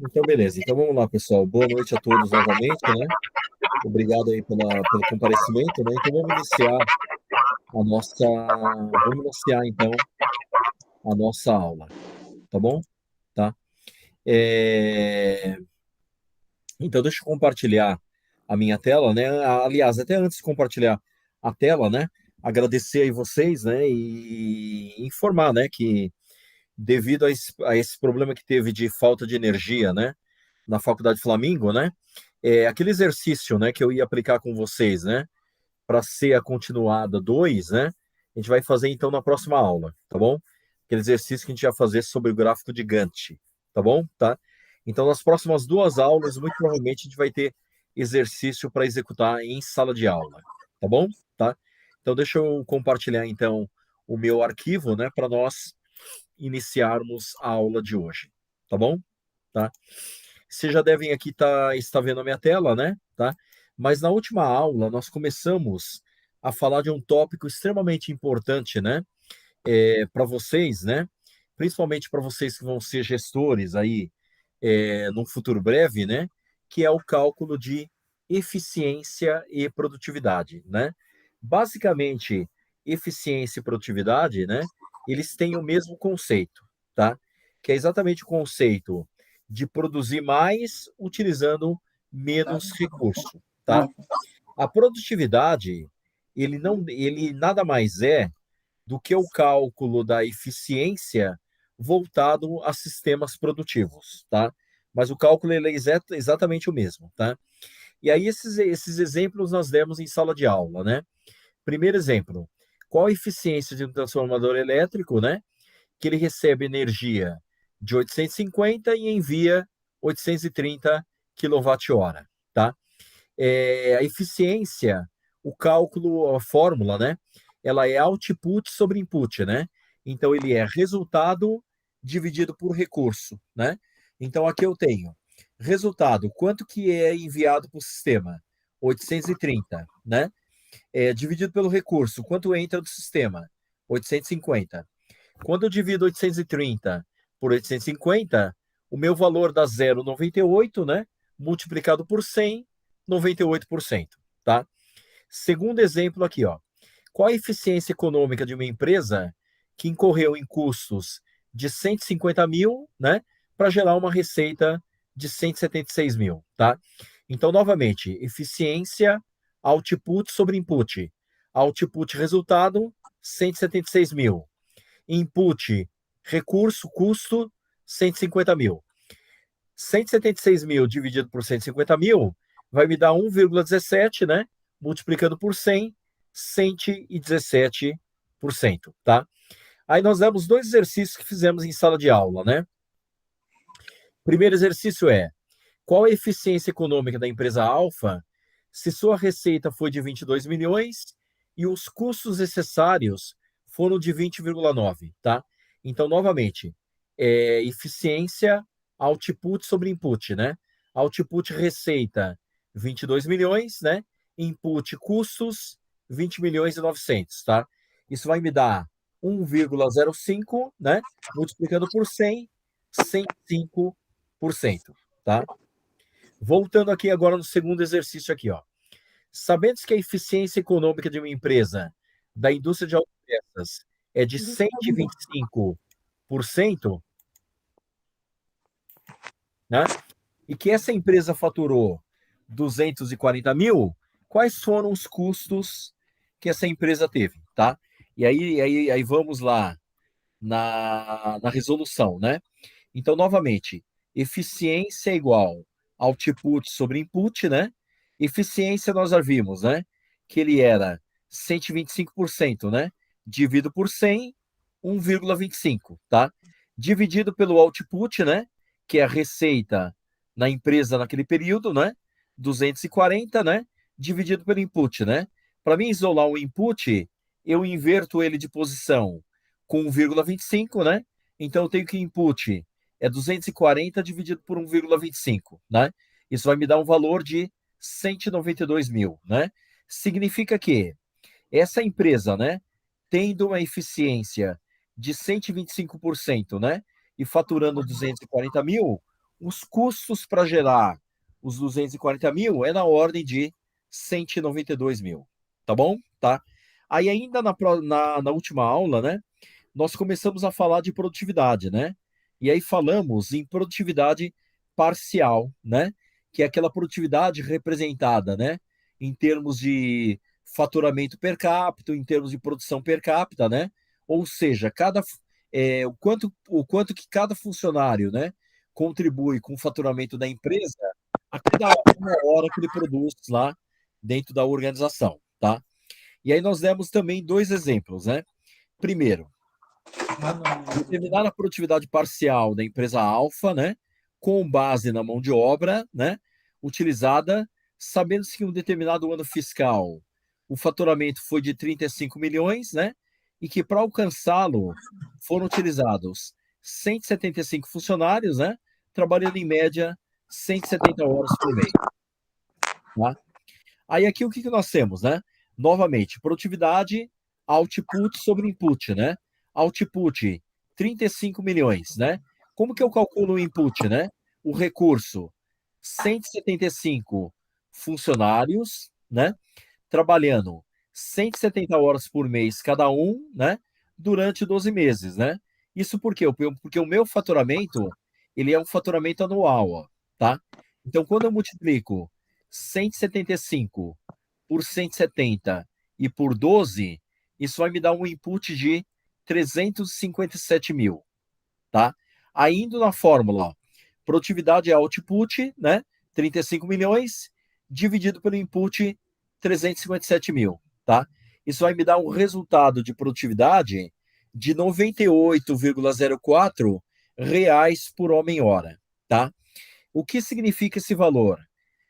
Então, beleza. Então, vamos lá, pessoal. Boa noite a todos novamente, né? Obrigado aí pelo comparecimento, né? Então, a nossa, vamos iniciar, então, a nossa aula, tá bom? Tá? É, Então, deixa eu compartilhar a minha tela, né? Aliás, até antes de compartilhar a tela, né? Agradecer aí vocês, né? E informar, né? Que devido a esse problema que teve de falta de energia, né? Na Faculdade Flamingo, né? Aquele exercício, né, que eu ia aplicar com vocês, né, para ser a continuada 2, né, a gente vai fazer então na próxima aula, tá bom? Aquele exercício que a gente ia fazer sobre o gráfico de Gantt, tá bom? Tá? Então, nas próximas duas aulas, muito provavelmente a gente vai ter exercício para executar em sala de aula, tá bom? Tá? Então, deixa eu compartilhar então o meu arquivo, né, para nós iniciarmos a aula de hoje, tá bom? Tá? Vocês já devem aqui estar vendo a minha tela, né? Tá? Mas na última aula nós começamos a falar de um tópico extremamente importante, né? Para vocês, né? Principalmente para vocês que vão ser gestores aí num futuro breve, né? Que é o cálculo de eficiência e produtividade, né? Basicamente, eficiência e produtividade, né? Eles têm o mesmo conceito, tá? Que é exatamente o conceito de produzir mais utilizando menos recurso, tá? A produtividade, ele nada mais é do que o cálculo da eficiência voltado a sistemas produtivos, tá? Mas o cálculo ele é exatamente o mesmo, tá? E aí esses exemplos nós demos em sala de aula, né? Primeiro exemplo, qual a eficiência de um transformador elétrico, né? Que ele recebe energia de 850 e envia 830 kWh, tá? A eficiência, o cálculo, a fórmula, né? Ela é output sobre input, né? Então ele é resultado dividido por recurso, né? Então aqui eu tenho resultado, quanto que é enviado para o sistema? 830, né? Dividido pelo recurso, quanto entra do sistema? 850. Quando eu divido 830 por 850, o meu valor dá 0,98, né? Multiplicado por 100, 98%, tá? Segundo exemplo aqui, ó. Qual a eficiência econômica de uma empresa que incorreu em custos de 150 mil, né? Para gerar uma receita de 176 mil, tá? Então, novamente, eficiência, output sobre input. Output, resultado, 176 mil. Input, recurso, custo, 150 mil. 176 mil dividido por 150 mil vai me dar 1,17, né? Multiplicando por 100, 117%, tá? Aí nós demos dois exercícios que fizemos em sala de aula, né? Primeiro exercício é: qual a eficiência econômica da empresa Alfa se sua receita foi de 22 milhões e os custos necessários foram de 20,9, tá? Então, novamente, eficiência, output sobre input, né? Output receita 22 milhões, né? Input custos 20 milhões e 900, tá? Isso vai me dar 1,05, né? Multiplicando por 100, 105%, tá? Voltando aqui agora no segundo exercício aqui, ó. Sabendo que a eficiência econômica de uma empresa da indústria de autopeças é de 125%, né? E que essa empresa faturou 240 mil, quais foram os custos que essa empresa teve, tá? E aí vamos lá na resolução, né? Então, novamente, eficiência é igual output sobre input, né? Eficiência nós já vimos, né? Que ele era 125%, né? Dividido por 100, 1,25, tá? Dividido pelo output, né? Que é a receita na empresa naquele período, né? 240, né? Dividido pelo input, né? Para mim isolar o input, eu inverto ele de posição com 1,25, né? Então eu tenho que input é 240 dividido por 1,25, né? Isso vai me dar um valor de 192 mil, né? Significa que essa empresa, né, tendo uma eficiência de 125%, né, e faturando 240 mil, Os custos para gerar os 240 mil é na ordem de 192 mil, tá bom? Tá? Aí ainda na última aula, né, nós começamos a falar de produtividade, né? E aí falamos em produtividade parcial, né? Que é aquela produtividade representada, né? Em termos de faturamento per capita, em termos de produção per capita, né? Ou seja, o quanto que cada funcionário, né, contribui com o faturamento da empresa a cada uma hora que ele produz lá dentro da organização, tá? E aí nós demos também dois exemplos, né? Primeiro, determinar a produtividade parcial da empresa alfa, né, com base na mão de obra, né, utilizada, sabendo-se que em um determinado ano fiscal o faturamento foi de 35 milhões, né, e que para alcançá-lo foram utilizados 175 funcionários, né, trabalhando em média 170 horas por mês, tá? Aí aqui o que que nós temos, né? Novamente, produtividade, output sobre input, né? Output, 35 milhões, né? Como que eu calculo o input, né? O recurso, 175 funcionários, né? Trabalhando 170 horas por mês cada um, né? Durante 12 meses, né? Isso por quê? Porque o meu faturamento, ele é um faturamento anual, ó, tá? Então, quando eu multiplico 175 por 170 e por 12, isso vai me dar um input de 357 mil, tá? Aí indo na fórmula, ó, produtividade é output, né? 35 milhões, dividido pelo input 357 mil, tá? Isso vai me dar um resultado de produtividade de 98,04 reais por homem-hora, tá? O que significa esse valor?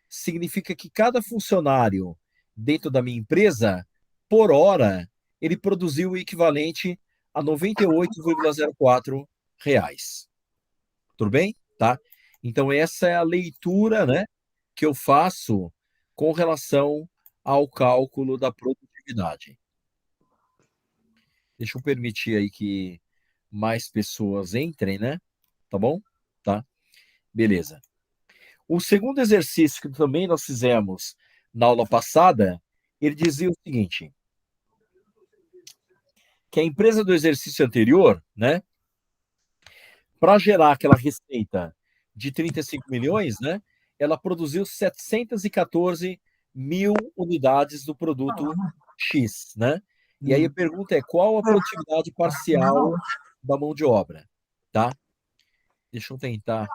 Significa que cada funcionário dentro da minha empresa, por hora, ele produziu o equivalente a 98,04 reais. Tudo bem? Tá? Então, essa é a leitura, né, que eu faço com relação ao cálculo da produtividade. Deixa eu permitir aí que mais pessoas entrem, né? Tá bom? Tá? Beleza. O segundo exercício que também nós fizemos na aula passada, ele dizia o seguinte, que a empresa do exercício anterior, né, para gerar aquela receita de 35 milhões, né, ela produziu 714 mil unidades do produto X, né? E aí a pergunta é, qual a produtividade parcial da mão de obra, tá? Deixa eu tentar.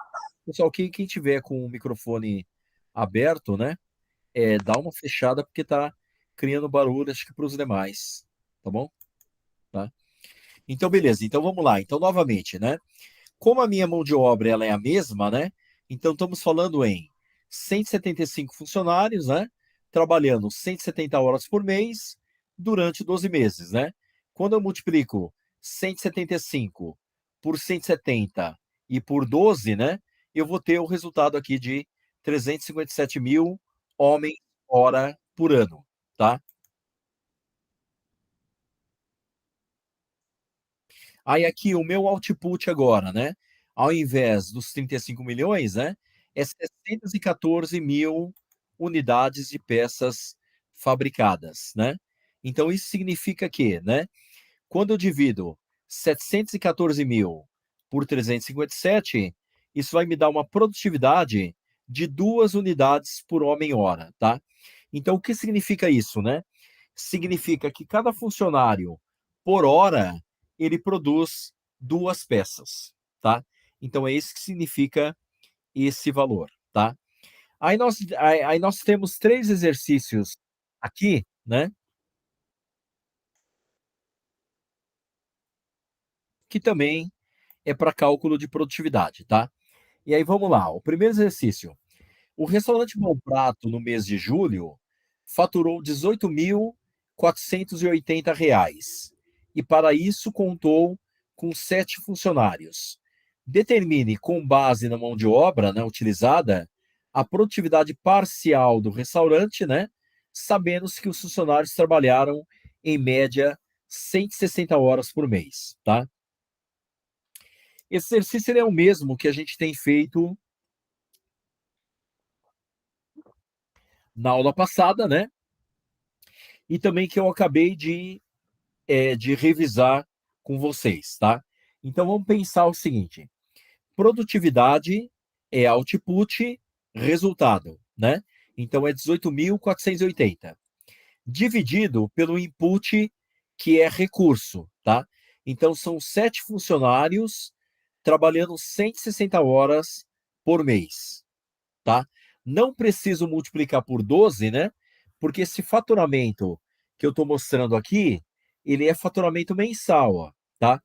Pessoal, quem tiver com o microfone aberto, né, dá uma fechada porque tá criando barulho, acho que para os demais, tá bom? Tá? Então, beleza. Então, vamos lá. Então, novamente, né? Como a minha mão de obra ela é a mesma, né? Então, estamos falando em 175 funcionários, né? Trabalhando 170 horas por mês durante 12 meses, né? Quando eu multiplico 175 por 170 e por 12, né? Eu vou ter o resultado aqui de 357 mil homens hora por ano, tá? Aí aqui o meu output agora, né? Ao invés dos 35 milhões, né? É 614 mil unidades de peças fabricadas, né? Então isso significa que, né? Quando eu divido 714 mil por 357, isso vai me dar uma produtividade de 2 unidades por homem-hora, tá? Então o que significa isso, né? Significa que cada funcionário por hora ele produz 2 peças, tá? Então é isso que significa esse valor, tá? Aí nós temos 3 exercícios aqui, né? Que também é para cálculo de produtividade, tá? E aí vamos lá. O primeiro exercício. O restaurante Bom Prato, no mês de julho, faturou 18.480 reais. E para isso contou com 7 funcionários. Determine, com base na mão de obra, né, utilizada, a produtividade parcial do restaurante, né, sabendo-se que os funcionários trabalharam, em média, 160 horas por mês. Tá? Esse exercício ele é o mesmo que a gente tem feito na aula passada, né? E também que eu acabei de revisar com vocês, tá? Então vamos pensar o seguinte: produtividade é output, resultado, né? Então é 18.480 dividido pelo input, que é recurso, tá? Então são 7 funcionários trabalhando 160 horas por mês, tá? Não preciso multiplicar por 12, né? Porque esse faturamento que eu estou mostrando aqui, ele é faturamento mensal, ó, tá?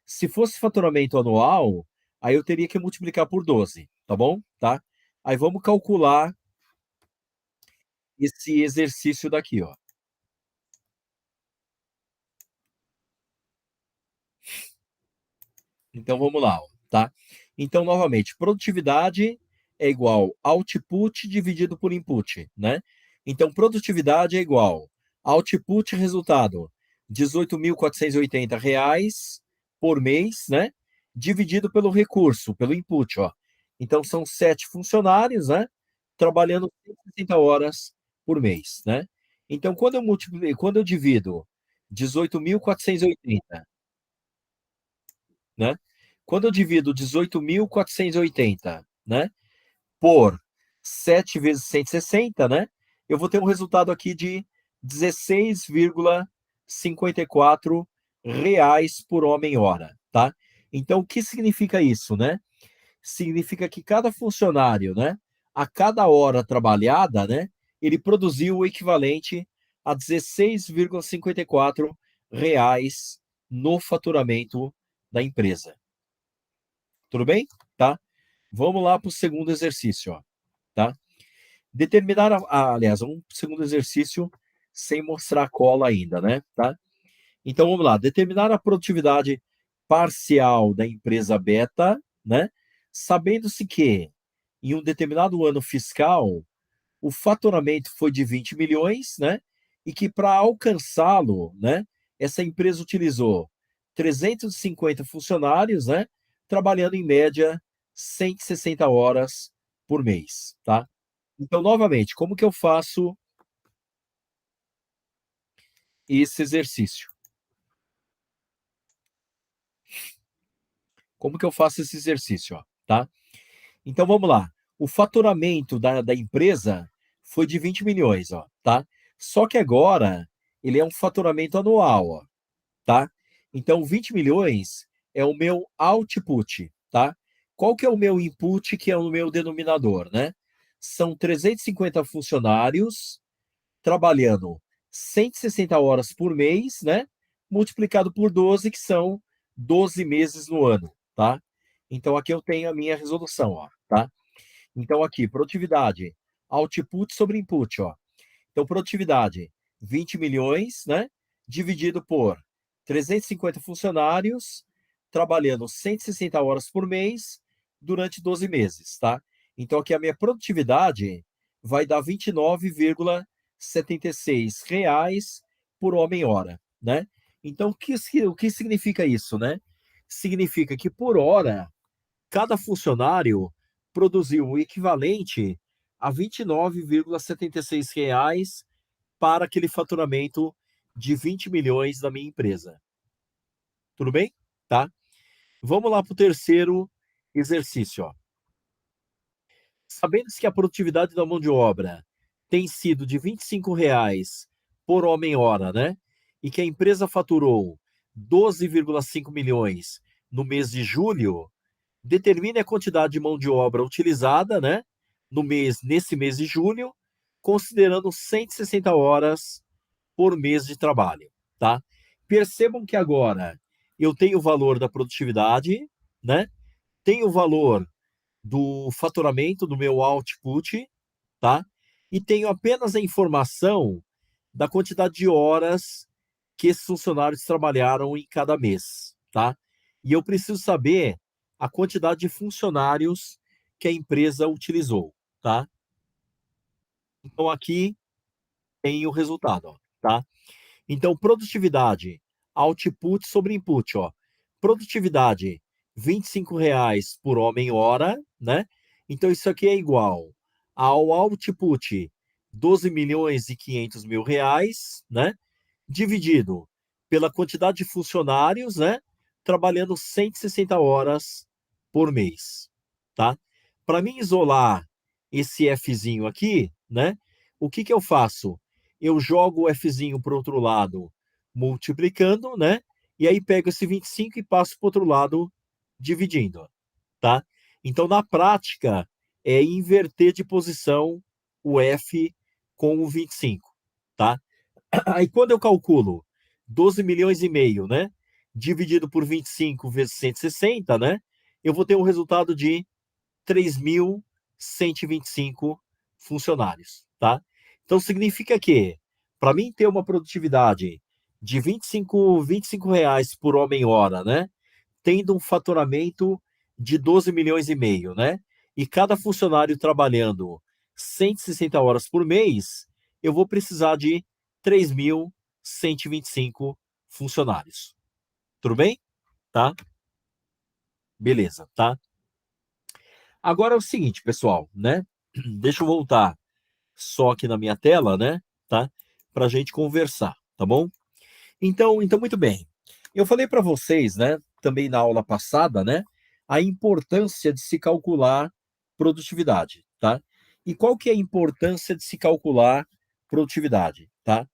Se fosse faturamento anual, aí eu teria que multiplicar por 12, tá bom? Tá? Aí vamos calcular esse exercício daqui, ó. Então vamos lá, ó, tá? Então, novamente, produtividade é igual output dividido por input, né? Então, produtividade é igual output resultado, R$ 18.480 por mês, né? Dividido pelo recurso, pelo input, ó. Então, são 7 funcionários, né? Trabalhando 160 horas por mês, né? Então, quando eu divido 18.480, né? Quando eu divido 18.480, né, por 7 vezes 160, né, eu vou ter um resultado aqui de 16,54 reais por homem-hora, tá? Então, o que significa isso, né? Significa que cada funcionário, né, a cada hora trabalhada, né, ele produziu o equivalente a 16,54 reais no faturamento da empresa. Tudo bem? Tá? Vamos lá para o segundo exercício, ó, tá? Determinar aliás, um segundo exercício sem mostrar a cola ainda, né? Tá? Então vamos lá, determinar a produtividade parcial da empresa beta, né? Sabendo-se que em um determinado ano fiscal o faturamento foi de 20 milhões, né? E que para alcançá-lo, né, essa empresa utilizou 350 funcionários, né, trabalhando em média 160 horas por mês, tá? Então, novamente, como que eu faço esse exercício? Como que eu faço esse exercício, ó, tá? Então, vamos lá. O faturamento da empresa foi de 20 milhões, ó, tá? Só que agora ele é um faturamento anual, ó, tá? Então, 20 milhões é o meu output, tá? Qual que é o meu input, que é o meu denominador, né? São 350 funcionários trabalhando 160 horas por mês, né? Multiplicado por 12, que são 12 meses no ano, tá? Então, aqui eu tenho a minha resolução, ó, tá? Então, aqui, produtividade, output sobre input, ó. Então, produtividade, 20 milhões, né? Dividido por 350 funcionários, trabalhando 160 horas por mês durante 12 meses, tá? Então, aqui a minha produtividade vai dar 29,76 reais por homem-hora, né? Então, o que significa isso, né? Significa que por hora, cada funcionário produziu o equivalente a 29,76 reais para aquele faturamento de 20 milhões da minha empresa. Tudo bem? Tá? Vamos lá para o terceiro exercício. Ó. Sabendo que a produtividade da mão de obra tem sido de R$ 25 por homem-hora, né? E que a empresa faturou 12,5 milhões no mês de julho, determine a quantidade de mão de obra utilizada, né? Nesse mês de julho, considerando 160 horas por mês de trabalho, tá? Percebam que agora eu tenho o valor da produtividade, né? Tenho o valor do faturamento do meu output, tá? E tenho apenas a informação da quantidade de horas que esses funcionários trabalharam em cada mês, tá? E eu preciso saber a quantidade de funcionários que a empresa utilizou, tá? Então aqui tem o resultado, ó, tá? Então, produtividade, output sobre input, ó. Produtividade, R$ 25 por homem-hora, né? Então, isso aqui é igual ao output R$ 12.500.000, né? Dividido pela quantidade de funcionários, né? Trabalhando 160 horas por mês, tá? Para mim isolar esse Fzinho aqui, né? O que que eu faço? Eu jogo o Fzinho para o outro lado, multiplicando, né? E aí pego esse 25 e passo para o outro lado, dividindo, tá? Então, na prática, é inverter de posição o F com o 25, tá? Aí quando eu calculo 12,5 milhões, né? Dividido por 25 vezes 160, né? Eu vou ter um resultado de 3.125 funcionários, tá? Então significa que, para mim ter uma produtividade de R$ 25 reais por homem-hora, né? Tendo um faturamento de 12,5 milhões, né? E cada funcionário trabalhando 160 horas por mês, eu vou precisar de 3.125 funcionários. Tudo bem? Tá? Beleza, tá? Agora é o seguinte, pessoal, né? Deixa eu voltar só aqui na minha tela, né? Tá? Para a gente conversar, tá bom? Então, muito bem. Eu falei para vocês, né, também na aula passada, né, a importância de se calcular produtividade, tá? E qual que é a importância de se calcular produtividade, tá?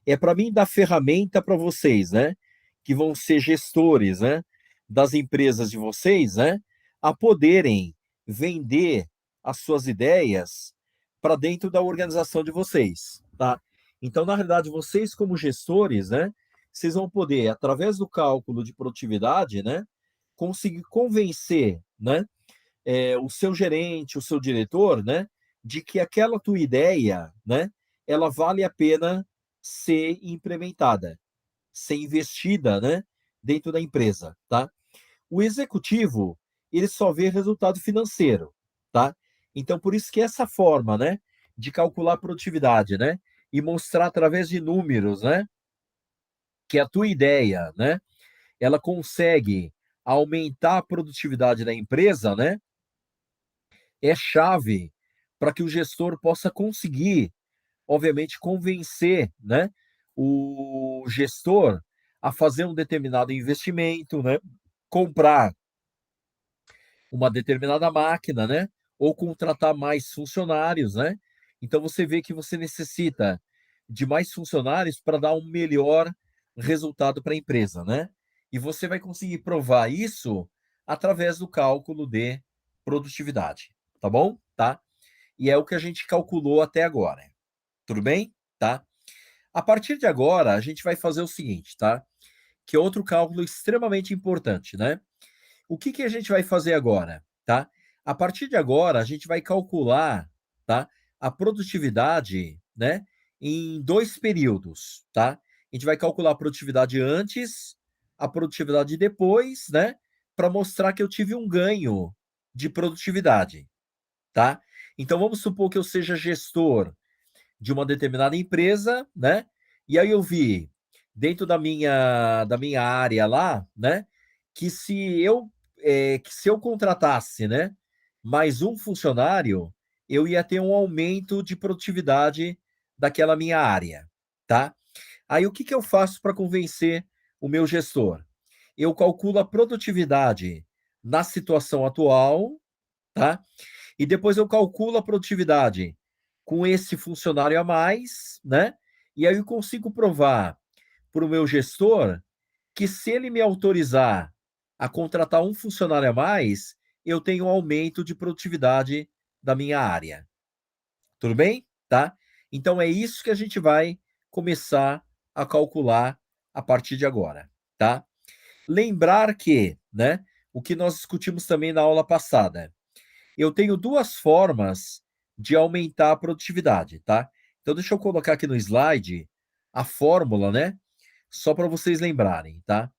É para mim dar ferramenta para vocês, né, que vão ser gestores, né, das empresas de vocês, né, a poderem vender as suas ideias para dentro da organização de vocês, tá? Então, na realidade, vocês como gestores, né, vocês vão poder, através do cálculo de produtividade, né, conseguir convencer, né, o seu gerente, o seu diretor, né, de que aquela tua ideia, né, ela vale a pena ser implementada, ser investida, né, dentro da empresa, tá? O executivo, ele só vê resultado financeiro, tá? Então, por isso que essa forma, né, de calcular a produtividade, né, e mostrar através de números, né, que a tua ideia, né, ela consegue aumentar a produtividade da empresa, né, é chave para que o gestor possa conseguir, obviamente, convencer, né, o gestor a fazer um determinado investimento, né, comprar uma determinada máquina, né, ou contratar mais funcionários, né? Então você vê que você necessita de mais funcionários para dar um melhor resultado para a empresa, né? E você vai conseguir provar isso através do cálculo de produtividade, tá bom? Tá? E é o que a gente calculou até agora. Tudo bem? Tá? A partir de agora, a gente vai fazer o seguinte, tá? Que é outro cálculo extremamente importante, né? O que que a gente vai fazer agora, tá? A partir de agora, a gente vai calcular, tá? A produtividade, né? Em dois períodos, tá? A gente vai calcular a produtividade antes, a produtividade depois, né? Para mostrar que eu tive um ganho de produtividade, tá? Então vamos supor que eu seja gestor de uma determinada empresa, né? E aí eu vi dentro da minha área lá, né? Que se eu contratasse, né? Mais um funcionário, eu ia ter um aumento de produtividade daquela minha área, tá? Aí o que que eu faço para convencer o meu gestor? Eu calculo a produtividade na situação atual, tá? E depois eu calculo a produtividade com esse funcionário a mais, né? E aí eu consigo provar para o meu gestor que se ele me autorizar a contratar um funcionário a mais, eu tenho um aumento de produtividade da minha área. Tudo bem? Tá? Então é isso que a gente vai começar a calcular a partir de agora, tá? Lembrar que, né, o que nós discutimos também na aula passada, eu tenho duas formas de aumentar a produtividade, tá? Então, deixa eu colocar aqui no slide a fórmula, né? Só para vocês lembrarem, tá?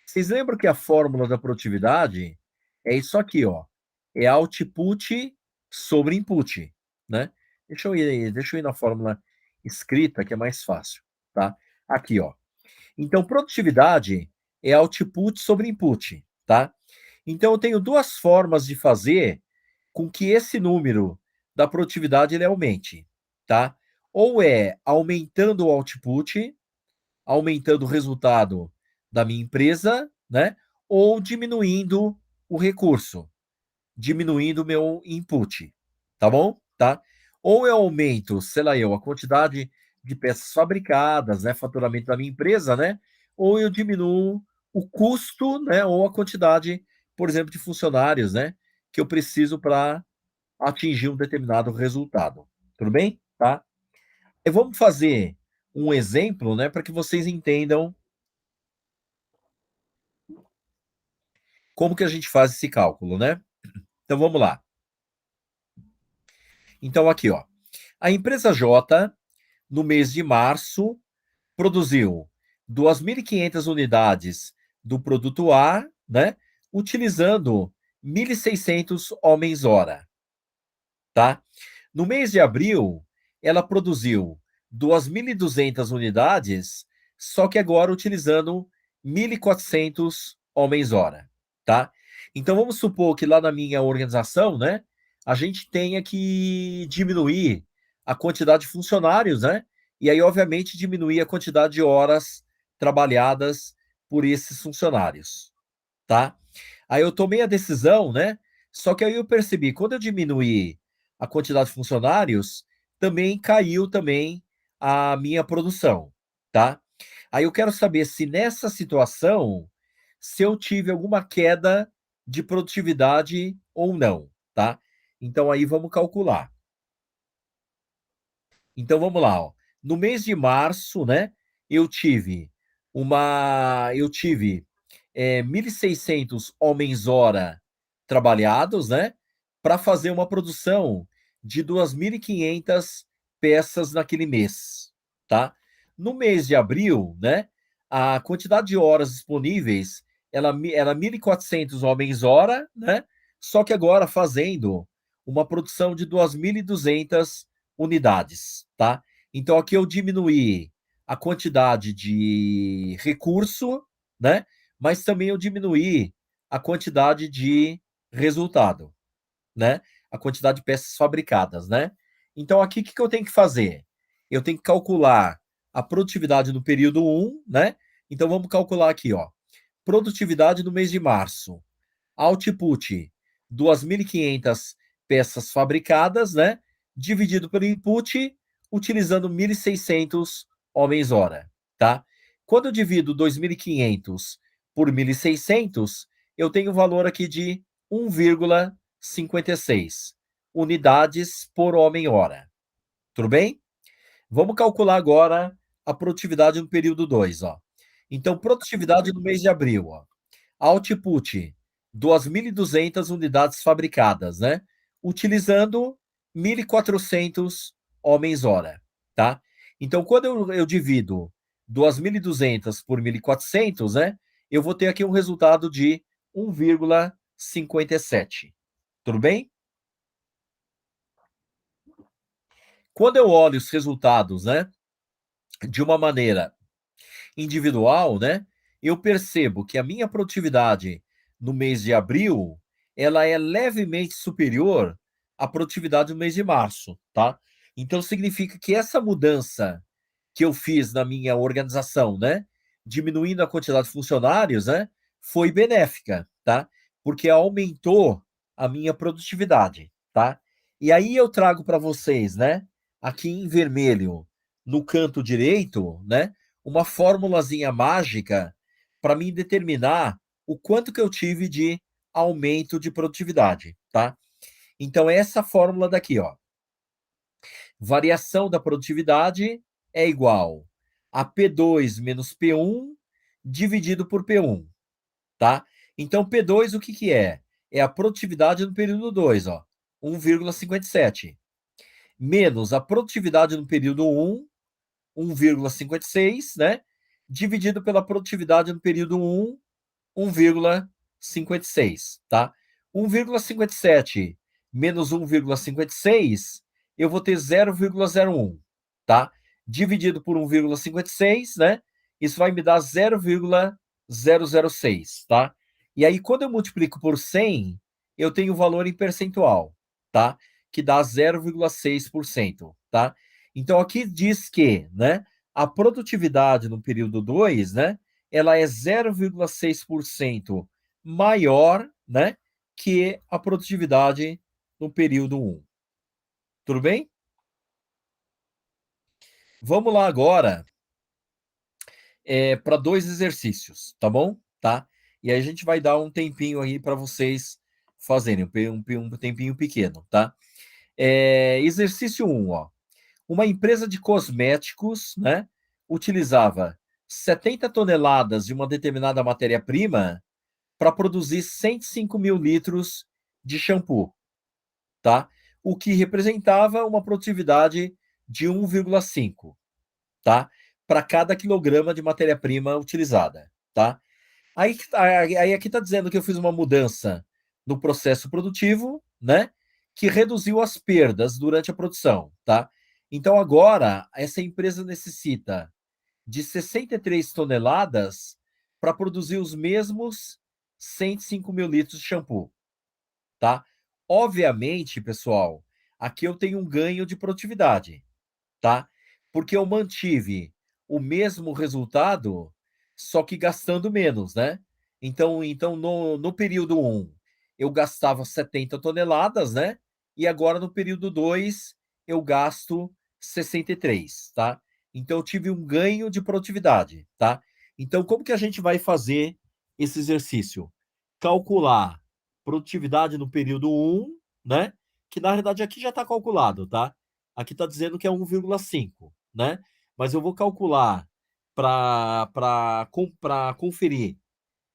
Vocês lembram que a fórmula da produtividade é isso aqui, ó. É output sobre input, né? Deixa eu ir na fórmula escrita, que é mais fácil, tá? Aqui, ó. Então, produtividade é output sobre input, tá? Então, eu tenho duas formas de fazer com que esse número da produtividade ele aumente, tá? Ou é aumentando o output, aumentando o resultado da minha empresa, né? Ou diminuindo o recurso, diminuindo o meu input, tá bom? Tá? Ou eu aumento, sei lá eu, a quantidade de peças fabricadas, né, faturamento da minha empresa, né? Ou eu diminuo o custo, né, ou a quantidade, por exemplo, de funcionários, né, que eu preciso para atingir um determinado resultado. Tudo bem? Tá? E vamos fazer um exemplo, né, para que vocês entendam como que a gente faz esse cálculo, né? Então vamos lá. Então aqui, ó, a empresa J, no mês de março, produziu 2.500 unidades do produto A, né, utilizando 1.600 homens-hora, tá? No mês de abril, ela produziu 2.200 unidades, só que agora utilizando 1.400 homens-hora, tá? Então vamos supor que lá na minha organização, né, a gente tenha que diminuir a quantidade de funcionários, né? E aí, obviamente, diminuir a quantidade de horas trabalhadas por esses funcionários, tá? Aí eu tomei a decisão, né? Só que aí eu percebi, quando eu diminuí a quantidade de funcionários, também caiu também a minha produção, tá? Aí eu quero saber se nessa situação, se eu tive alguma queda de produtividade ou não, tá? Então aí vamos calcular. Então vamos lá, ó. No mês de março, né, eu tive 1.600 homens-hora trabalhados, né, para fazer uma produção de 2.500 peças naquele mês, tá? No mês de abril, né, a quantidade de horas disponíveis era 1.400 homens-hora, né? Só que agora fazendo uma produção de 2.200 unidades, tá? Então aqui eu diminuí a quantidade de recurso, né? Mas também eu diminuí a quantidade de resultado, né? A quantidade de peças fabricadas, né? Então aqui o que eu tenho que fazer? Eu tenho que calcular a produtividade no período 1, né? Então vamos calcular aqui, ó. Produtividade no mês de março. Output, 2.500 peças fabricadas, né? Dividido pelo input, utilizando 1.600 homens-hora, tá? Quando eu divido 2.500 por 1.600, eu tenho o valor aqui de 1,56 unidades por homem-hora. Tudo bem? Vamos calcular agora a produtividade no período 2, ó. Então, produtividade no mês de abril, ó. Output, 2.200 unidades fabricadas, né? Utilizando 1.400 homens-hora, tá? Então, quando eu divido 2.200 por 1.400, né? Eu vou ter aqui um resultado de 1,57. Tudo bem? Quando eu olho os resultados, né? De uma maneira individual, né, eu percebo que a minha produtividade no mês de abril, ela é levemente superior à produtividade no mês de março, tá? Então significa que essa mudança que eu fiz na minha organização, né, diminuindo a quantidade de funcionários, né, foi benéfica, tá? Porque aumentou a minha produtividade, tá? E aí eu trago para vocês, né, aqui em vermelho, no canto direito, né, uma formulazinha mágica para mim determinar o quanto que eu tive de aumento de produtividade, tá? Então essa fórmula daqui, ó, variação da produtividade é igual a P2 menos P1 dividido por P1, tá? Então P2 o que que é? É a produtividade no período 2, ó, 1,57, menos a produtividade no período 1, 1,56, né? Dividido pela produtividade no período 1, 1,56, tá? 1,57 menos 1,56, eu vou ter 0,01, tá? Dividido por 1,56, né? Isso vai me dar 0,006, tá? E aí, quando eu multiplico por 100, eu tenho o valor em percentual, tá? Que dá 0,6%, tá? Então, aqui diz que, né, a produtividade no período 2, né, ela é 0,6% maior, né, que a produtividade no período 1. Tudo bem? Vamos lá agora para dois exercícios, tá bom? Tá? E aí a gente vai dar um tempinho aí para vocês fazerem, um tempinho pequeno, tá? Exercício 1, ó. Uma empresa de cosméticos, né, utilizava 70 toneladas de uma determinada matéria-prima para produzir 105 mil litros de shampoo, tá? O que representava uma produtividade de 1,5, tá? Para cada quilograma de matéria-prima utilizada, tá? Aí aqui está dizendo que eu fiz uma mudança no processo produtivo, né? Que reduziu as perdas durante a produção, tá? Então agora essa empresa necessita de 63 toneladas para produzir os mesmos 105 mil litros de shampoo, tá? Obviamente, pessoal, aqui eu tenho um ganho de produtividade, tá? Porque eu mantive o mesmo resultado, só que gastando menos, né? Então no período 1, eu gastava 70 toneladas, né? E agora no período 2, eu gasto 63, tá? Então eu tive um ganho de produtividade, tá? Então como que a gente vai fazer esse exercício? Calcular produtividade no período 1, né? Que na verdade aqui já está calculado, tá? Aqui está dizendo que é 1,5, né? Mas eu vou calcular para conferir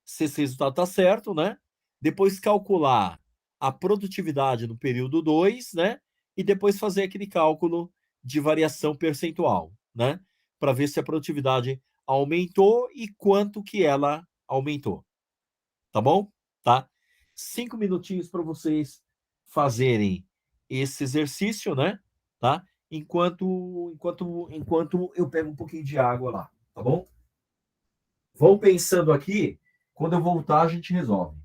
se esse resultado está certo, né? Depois calcular a produtividade no período 2, né? E depois fazer aquele cálculo de variação percentual, né? Para ver se a produtividade aumentou e quanto que ela aumentou. Tá bom? Tá? 5 minutinhos para vocês fazerem esse exercício, né? Tá? Enquanto eu pego um pouquinho de água lá, tá bom? Vão pensando aqui, quando eu voltar a gente resolve.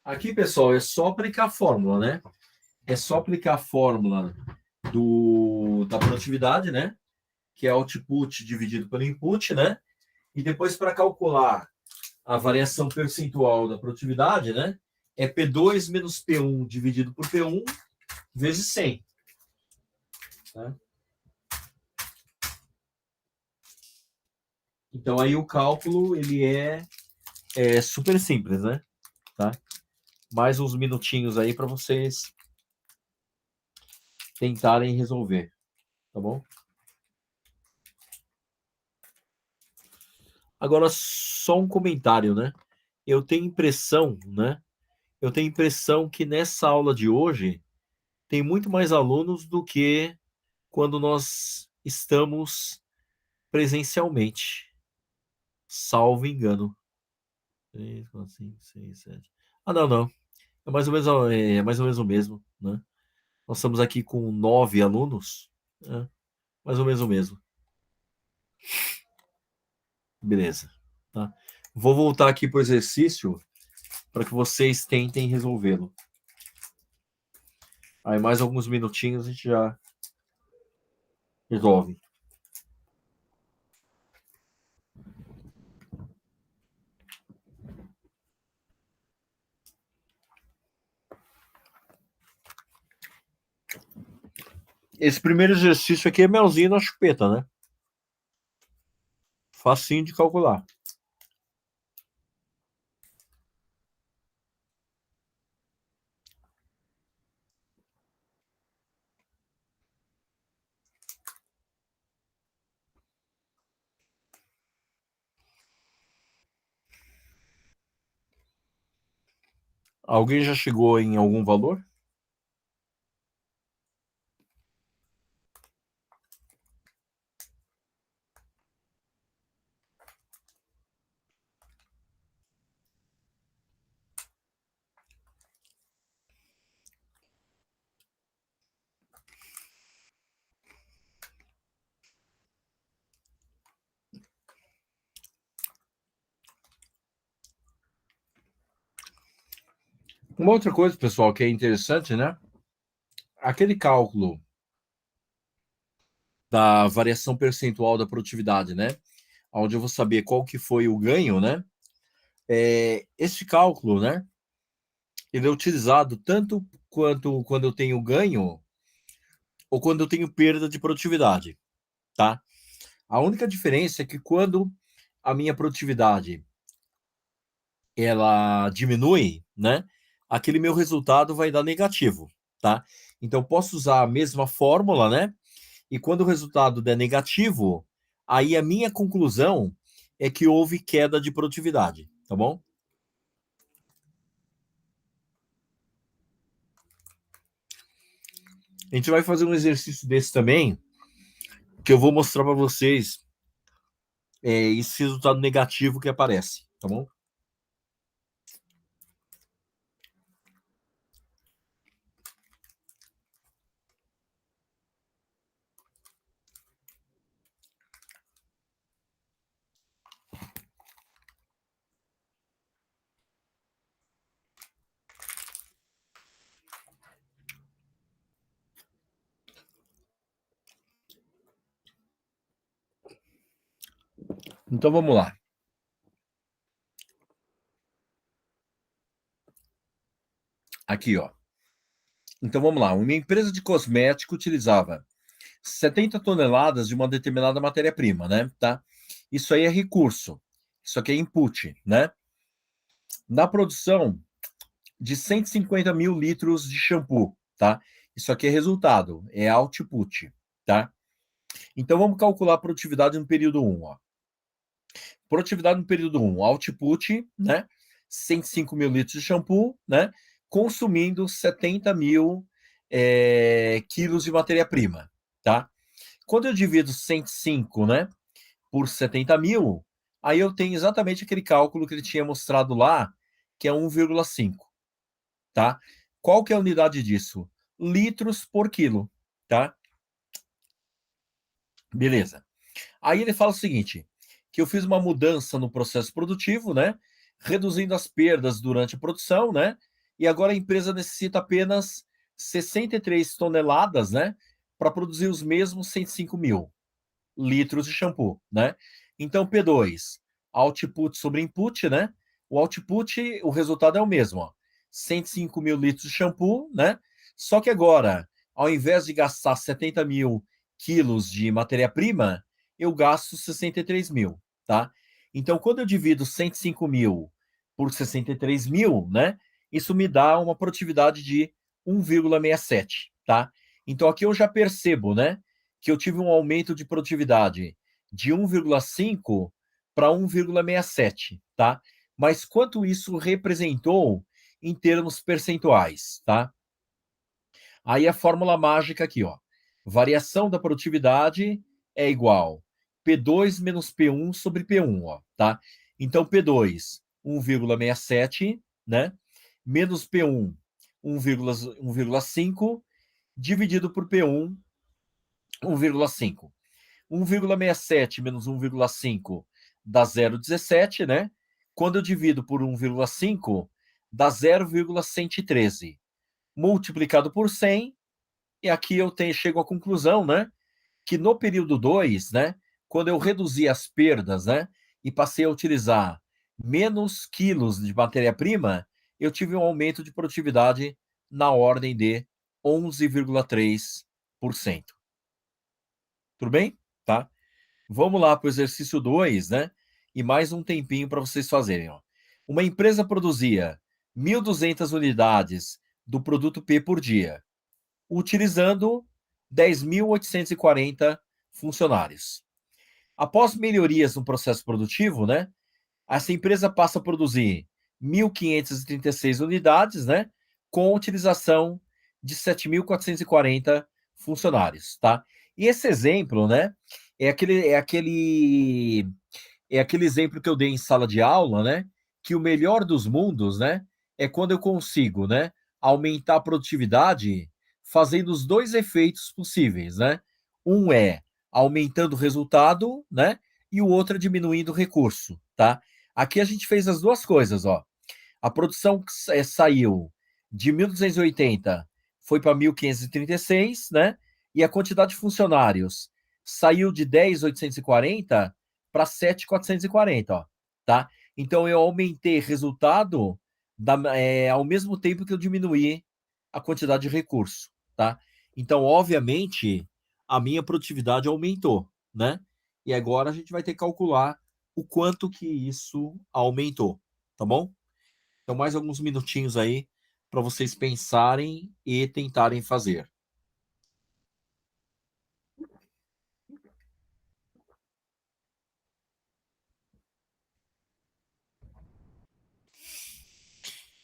Aqui, pessoal, é só aplicar a fórmula, né? É só aplicar a fórmula da produtividade, né? Que é output dividido pelo input, né? E depois para calcular a variação percentual da produtividade, né? É P2 menos P1 dividido por P1 vezes 100. Tá? Então aí o cálculo ele é super simples, né? Tá? Mais uns minutinhos aí para vocês tentarem resolver, tá bom? Agora só um comentário, né? Eu tenho impressão, né? Eu tenho impressão que nessa aula de hoje tem muito mais alunos do que quando nós estamos presencialmente, salvo engano. 3, 4, 5, 6, 7. Ah, não, não. É mais ou menos o mesmo, né? Nós estamos aqui com 9 alunos. É, mais ou menos o mesmo. Beleza. Tá? Vou voltar aqui para o exercício para que vocês tentem resolvê-lo. Aí mais alguns minutinhos a gente já resolve. Esse primeiro exercício aqui é melzinho na chupeta, né? Facinho de calcular. Alguém já chegou em algum valor? Uma outra coisa, pessoal, que é interessante, né? Aquele cálculo da variação percentual da produtividade, né? Onde eu vou saber qual que foi o ganho, né? Este cálculo, né? Ele é utilizado tanto quanto quando eu tenho ganho ou quando eu tenho perda de produtividade, tá? A única diferença é que quando a minha produtividade ela diminui, né? Aquele meu resultado vai dar negativo, tá? Então posso usar a mesma fórmula, né? E quando o resultado der negativo, aí a minha conclusão é que houve queda de produtividade, tá bom? A gente vai fazer um exercício desse também, que eu vou mostrar para vocês esse resultado negativo que aparece, tá bom? Então vamos lá. Aqui, ó. Então vamos lá. Uma empresa de cosmético utilizava 70 toneladas de uma determinada matéria-prima, né? Tá? Isso aí é recurso. Isso aqui é input, né? Na produção de 150 mil litros de shampoo, tá? Isso aqui é resultado, é output, tá? Então vamos calcular a produtividade no período 1, ó. Produtividade no período 1, output, né? 105 mil litros de shampoo, né? Consumindo 70 mil quilos de matéria-prima, tá? Quando eu divido 105, né, por 70 mil, aí eu tenho exatamente aquele cálculo que ele tinha mostrado lá, que é 1,5, tá? Qual que é a unidade disso? Litros por quilo, tá? Beleza. Aí ele fala o seguinte, que eu fiz uma mudança no processo produtivo, né? Reduzindo as perdas durante a produção, né? E agora a empresa necessita apenas 63 toneladas, né? Para produzir os mesmos 105 mil litros de shampoo, né? Então, P2, output sobre input, né? O output, o resultado é o mesmo, ó. 105 mil litros de shampoo, né? Só que agora, ao invés de gastar 70 mil quilos de matéria-prima, eu gasto 63 mil, tá? Então, quando eu divido 105 mil por 63 mil, né? Isso me dá uma produtividade de 1,67, tá? Então, aqui eu já percebo, né? Que eu tive um aumento de produtividade de 1,5 para 1,67, tá? Mas quanto isso representou em termos percentuais, tá? Aí a fórmula mágica aqui, ó. Variação da produtividade é igual P2 menos P1 sobre P1, ó, tá? Então P2, 1,67, né? Menos P1, 1,5, dividido por P1, 1,5. 1,67 menos 1,5 dá 0,17, né? Quando eu divido por 1,5, dá 0,113. Multiplicado por 100, e aqui eu chego à conclusão, né? Que no período 2, né? Quando eu reduzi as perdas, né? E passei a utilizar menos quilos de matéria-prima, eu tive um aumento de produtividade na ordem de 11,3%. Tudo bem? Tá? Vamos lá para o exercício 2, né? E mais um tempinho para vocês fazerem. Ó. Uma empresa produzia 1.200 unidades do produto P por dia, utilizando 10.840 funcionários. Após melhorias no processo produtivo, né? Essa empresa passa a produzir 1.536 unidades, né? Com utilização de 7.440 funcionários, tá? E esse exemplo, né? É aquele exemplo que eu dei em sala de aula, né? Que o melhor dos mundos, né? É quando eu consigo, né? Aumentar a produtividade fazendo os dois efeitos possíveis, né? Um é aumentando o resultado, né? E o outro é diminuindo o recurso, tá? Aqui a gente fez as duas coisas, ó. A produção saiu de 1.280, foi para 1.536, né? E a quantidade de funcionários saiu de 10.840 para 7.440, ó, tá? Então eu aumentei resultado ao mesmo tempo que eu diminuí a quantidade de recurso, tá? Então, obviamente, a minha produtividade aumentou, né? E agora a gente vai ter que calcular o quanto que isso aumentou, tá bom? Então, mais alguns minutinhos aí para vocês pensarem e tentarem fazer.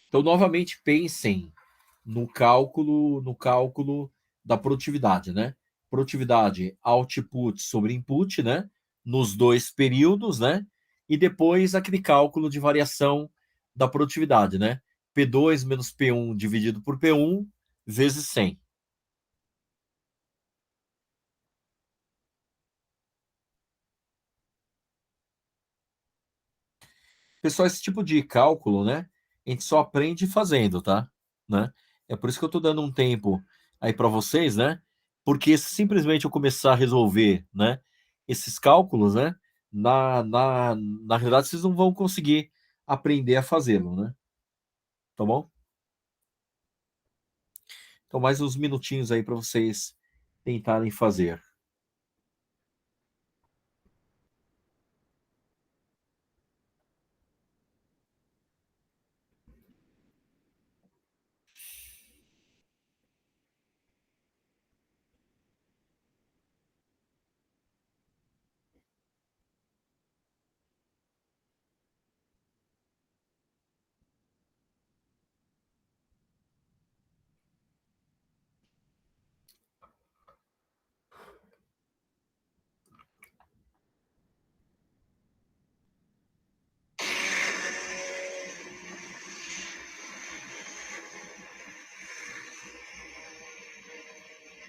Então, novamente, pensem no cálculo da produtividade, né? Produtividade output sobre input, né? Nos dois períodos, né? E depois aquele cálculo de variação da produtividade, né? P2 menos P1 dividido por P1 vezes 100. Pessoal, esse tipo de cálculo, né? A gente só aprende fazendo, tá? Né? É por isso que eu tô dando um tempo aí para vocês, né? Porque se simplesmente eu começar a resolver, né? Esses cálculos, né? Na realidade, vocês não vão conseguir aprender a fazê-lo, né? Tá bom? Então, mais uns minutinhos aí para vocês tentarem fazer.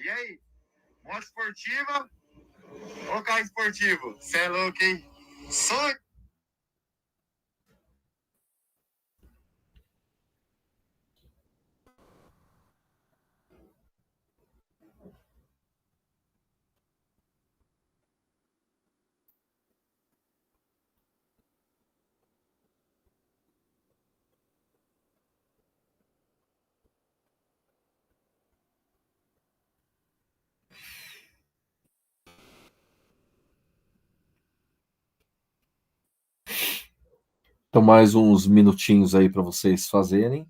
E aí? Moto esportiva ou carro esportivo? Você é louco, hein? Sonho. Então, mais uns minutinhos aí para vocês fazerem.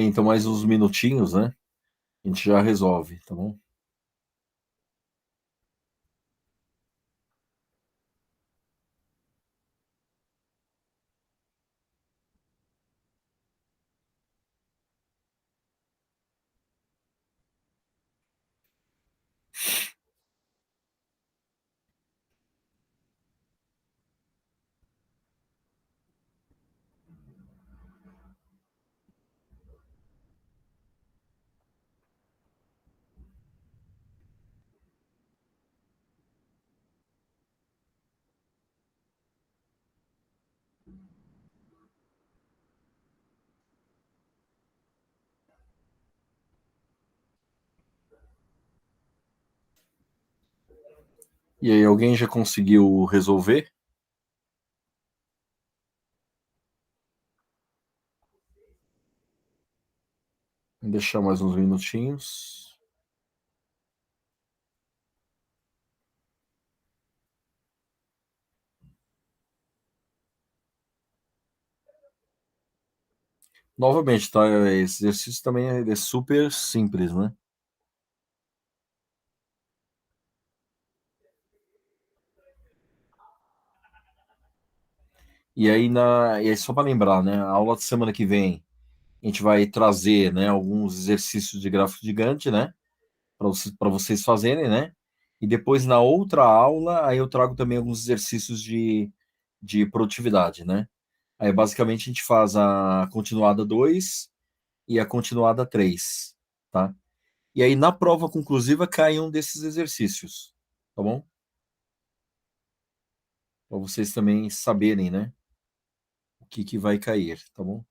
Então mais uns minutinhos, né? A gente já resolve, tá bom? E aí, alguém já conseguiu resolver? Vou deixar mais uns minutinhos. Novamente, tá? Esse exercício também é super simples, né? E aí só para lembrar, né? A aula de semana que vem a gente vai trazer, né, alguns exercícios de gráfico gigante, né? Para vocês fazerem, né? E depois na outra aula, aí eu trago também alguns exercícios de produtividade, né? Aí basicamente a gente faz a continuada 2 e a continuada 3, tá? E aí na prova conclusiva cai um desses exercícios, tá bom? Para vocês também saberem, né, o que que vai cair, tá bom?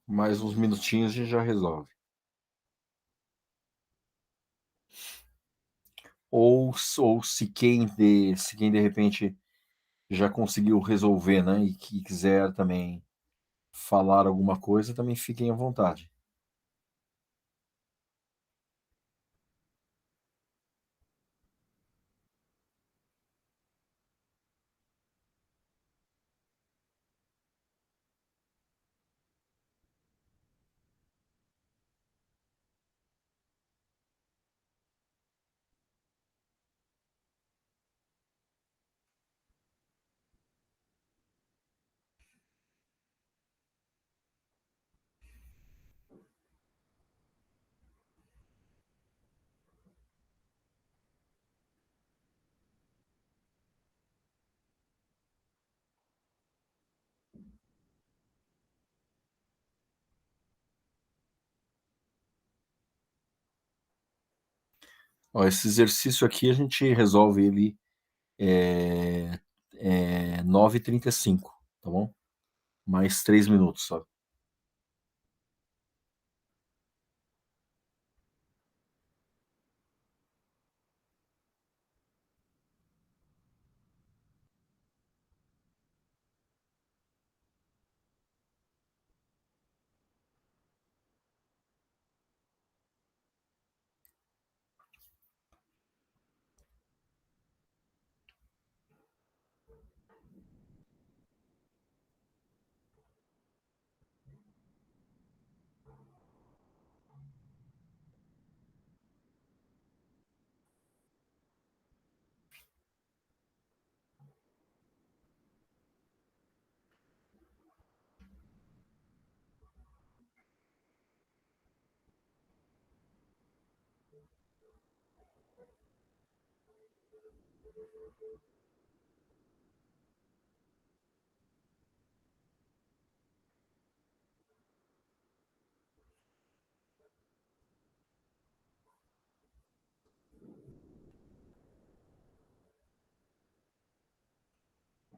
Mais uns minutinhos a gente já resolve. Ou se quem de repente já conseguiu resolver, né, e que quiser também falar alguma coisa, também fiquem à vontade. Ó, esse exercício aqui a gente resolve ele é, 9h35, tá bom? Mais 3 minutos só.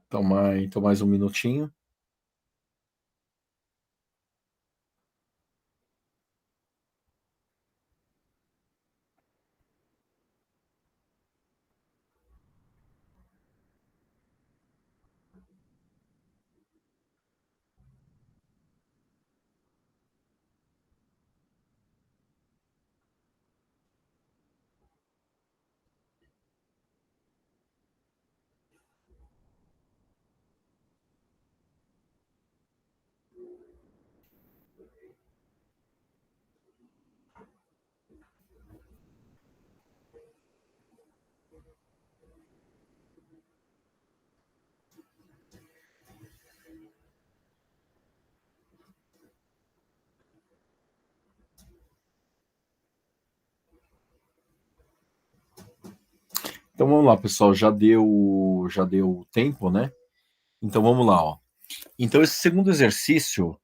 Então mais um minutinho. Então vamos lá, pessoal, já deu tempo, né? Então vamos lá, ó. Então esse segundo exercício,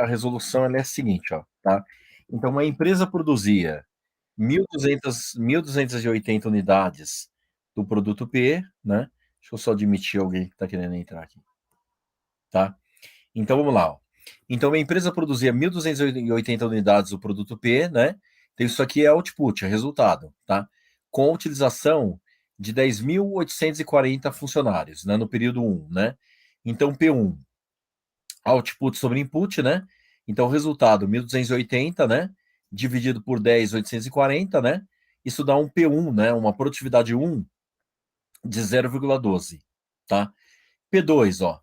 a resolução ela é a seguinte, ó, tá? Então uma empresa produzia 1.280 unidades do produto P, né? Deixa eu só admitir alguém que está querendo entrar aqui, tá? Então vamos lá, ó. Então a empresa produzia 1.280 unidades do produto P, né? Então isso aqui é output, é resultado, tá? Com a utilização de 10.840 funcionários, né, no período 1, né? Então P1, output sobre input, né? Então resultado 1.280, né? Dividido por 10.840, né? Isso dá um P1, né? Uma produtividade 1 de 0,12, tá? P2, ó,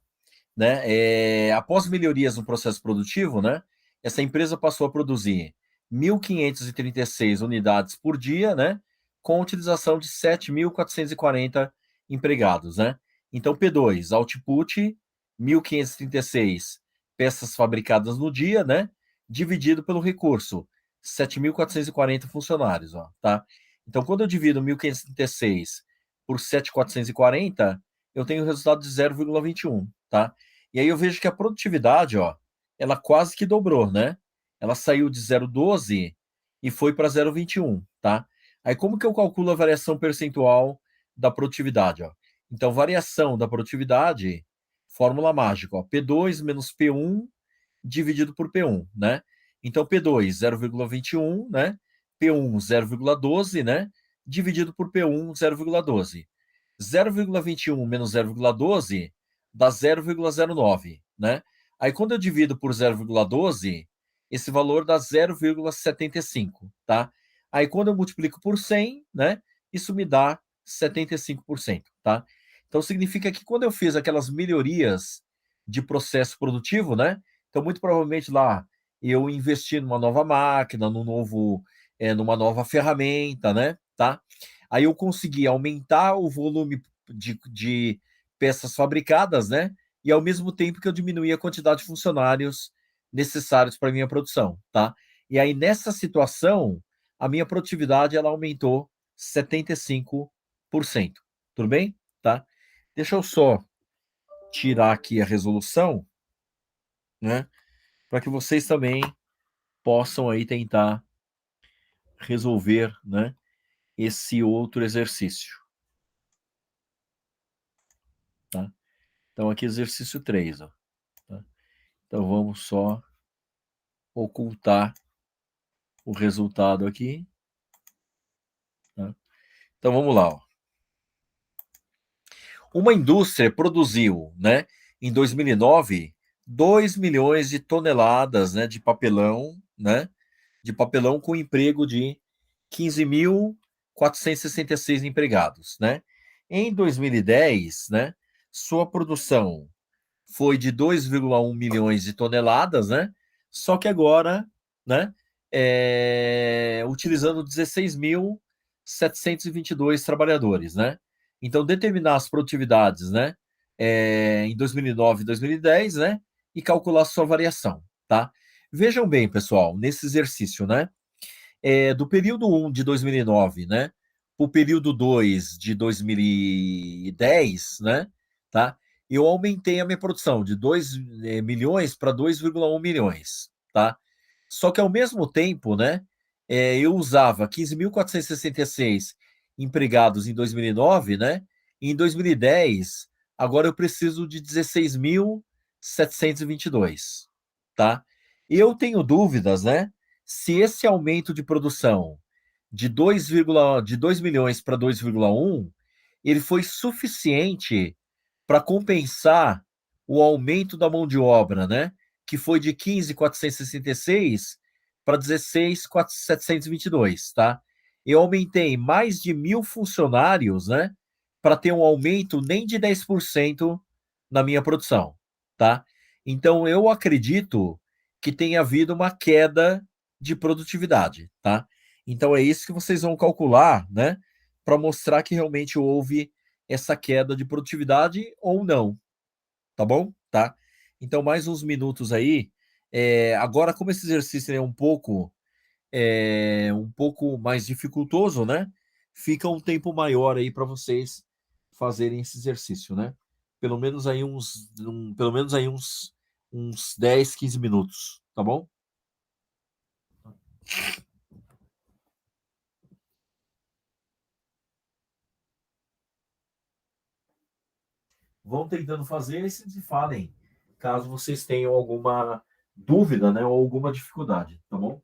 né? Após melhorias no processo produtivo, né? Essa empresa passou a produzir 1.536 unidades por dia, né? Com utilização de 7.440 empregados, né? Então, P2, output, 1.536 peças fabricadas no dia, né? Dividido pelo recurso, 7.440 funcionários, ó, tá? Então, quando eu divido 1.536 por 7.440, eu tenho o resultado de 0,21, tá? E aí eu vejo que a produtividade, ó, ela quase que dobrou, né? Ela saiu de 0,12 e foi para 0,21, tá? Aí como que eu calculo a variação percentual da produtividade, ó? Então, variação da produtividade, fórmula mágica, ó, P2 menos P1 dividido por P1, né? Então, P2, 0,21, né? P1, 0,12, né? Dividido por P1, 0,12. 0,21 menos 0,12 dá 0,09, né? Aí quando eu divido por 0,12, esse valor dá 0,75, tá? Aí quando eu multiplico por 100, né? Isso me dá 75%, tá? Então significa que quando eu fiz aquelas melhorias de processo produtivo, né? Então muito provavelmente lá eu investi numa nova máquina, numa nova ferramenta, né? Tá? Aí eu consegui aumentar o volume de peças fabricadas, né? E ao mesmo tempo que eu diminuí a quantidade de funcionários necessários para a minha produção, tá? E aí nessa situação, a minha produtividade ela aumentou 75%. Tudo bem? Tá? Deixa eu só tirar aqui a resolução, né? Para que vocês também possam aí tentar resolver, né, esse outro exercício, tá? Então aqui exercício 3, ó, tá? Então vamos só ocultar o resultado aqui, tá? Então vamos lá, ó. Uma indústria produziu, né, em 2009, 2 milhões de toneladas, né, de papelão, né, de papelão com emprego de 15.466 empregados, né? Em 2010, né, sua produção foi de 2,1 milhões de toneladas, né? Só que agora, né, utilizando 16.722 trabalhadores, né? Então, determinar as produtividades, né, em 2009 e 2010, né, e calcular sua variação, tá? Vejam bem, pessoal, nesse exercício, né, do período 1 de 2009, né, para o período 2 de 2010, né, tá? Eu aumentei a minha produção de 2 milhões para 2,1 milhões, tá? Só que ao mesmo tempo, né, eu usava 15.466 empregados em 2009, né? E em 2010 agora eu preciso de 16.722, tá? Eu tenho dúvidas, né? Se esse aumento de produção de 2 milhões para 2,1, ele foi suficiente para compensar o aumento da mão de obra, né? Que foi de 15.466 para 16.722, tá? Eu aumentei mais de 1.000 funcionários, né? Para ter um aumento nem de 10% na minha produção, tá? Então eu acredito que tenha havido uma queda de produtividade, tá? Então é isso que vocês vão calcular, né? Para mostrar que realmente houve essa queda de produtividade ou não, tá bom? Tá? Então, mais uns minutos aí. Agora, como esse exercício é um pouco mais dificultoso, né? Fica um tempo maior aí para vocês fazerem esse exercício, né? Pelo menos aí uns 10, 15 minutos, tá bom? Vão tentando fazer e se falem, caso vocês tenham alguma dúvida, né, ou alguma dificuldade, tá bom?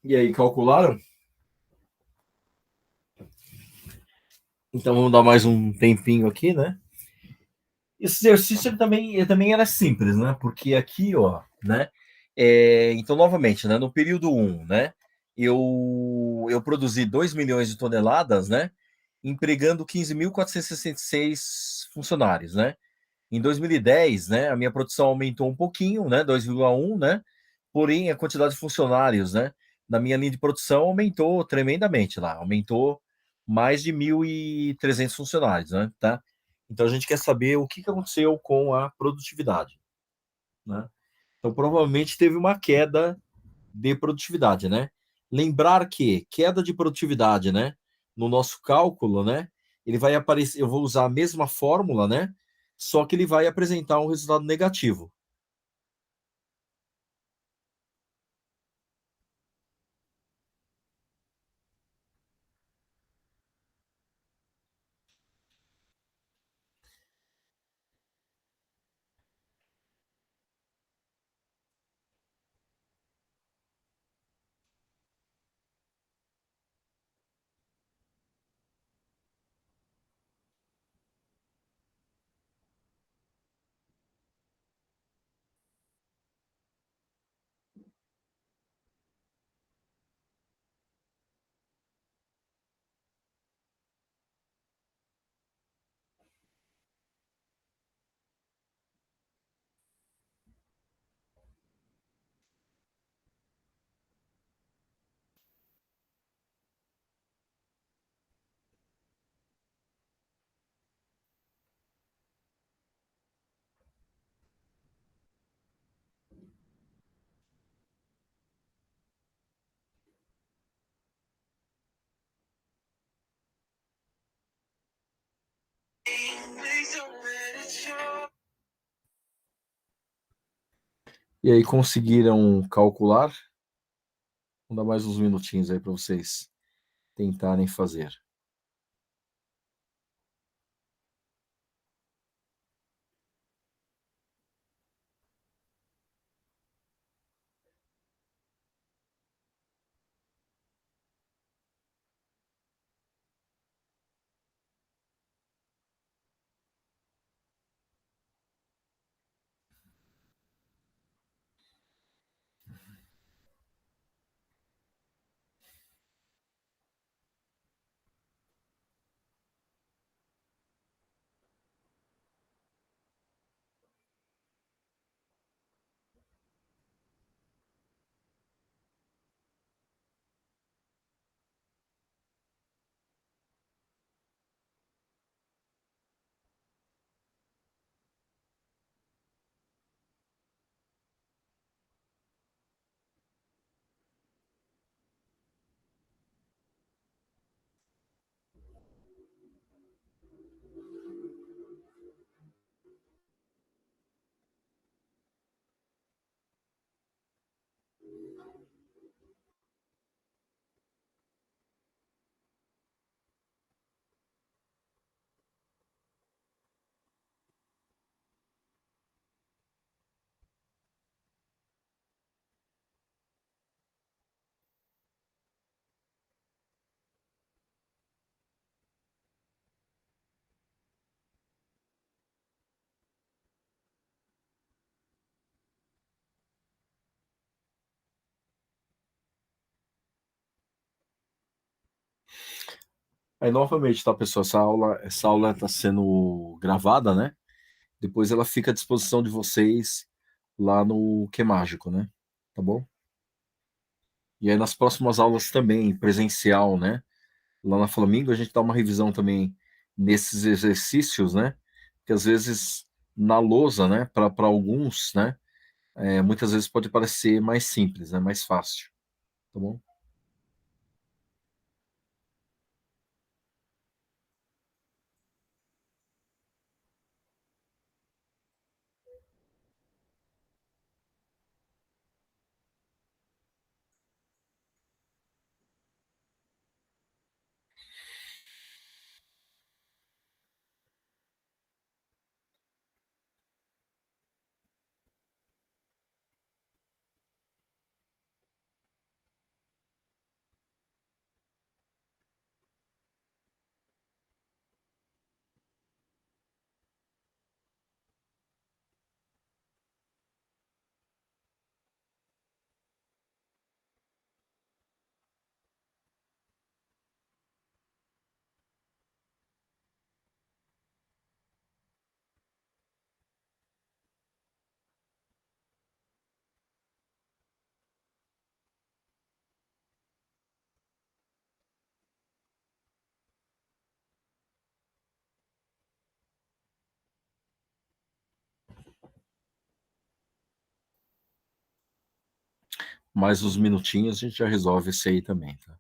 E aí, calcularam? Então vamos dar mais um tempinho aqui, né? Esse exercício ele também era simples, né? Porque aqui, ó, né? Então, novamente, né? No período um, né? Eu produzi 2 milhões de toneladas, né? Empregando 15.466 funcionários, né? Em 2010, né? A minha produção aumentou um pouquinho, né? 2,1, né? Porém, a quantidade de funcionários, né? Na minha linha de produção aumentou tremendamente lá. Aumentou mais de 1.300 funcionários, né? Tá? Então a gente quer saber o que aconteceu com a produtividade, né? Então provavelmente teve uma queda de produtividade, né? Lembrar que queda de produtividade, né? No nosso cálculo, né? Ele vai aparecer, eu vou usar a mesma fórmula, né? Só que ele vai apresentar um resultado negativo. E aí conseguiram calcular? Vou dar mais uns minutinhos aí para vocês tentarem fazer. Aí, novamente, tá, pessoal? Essa aula está sendo gravada, né? Depois ela fica à disposição de vocês lá no Que Mágico, né? Tá bom? E aí, nas próximas aulas também, presencial, né? Lá na Flamingo, a gente dá uma revisão também nesses exercícios, né? Que às vezes, na lousa, né? Para alguns, né? Muitas vezes pode parecer mais simples, né? Mais fácil, tá bom? mais uns minutinhos a gente já resolve isso aí também, tá?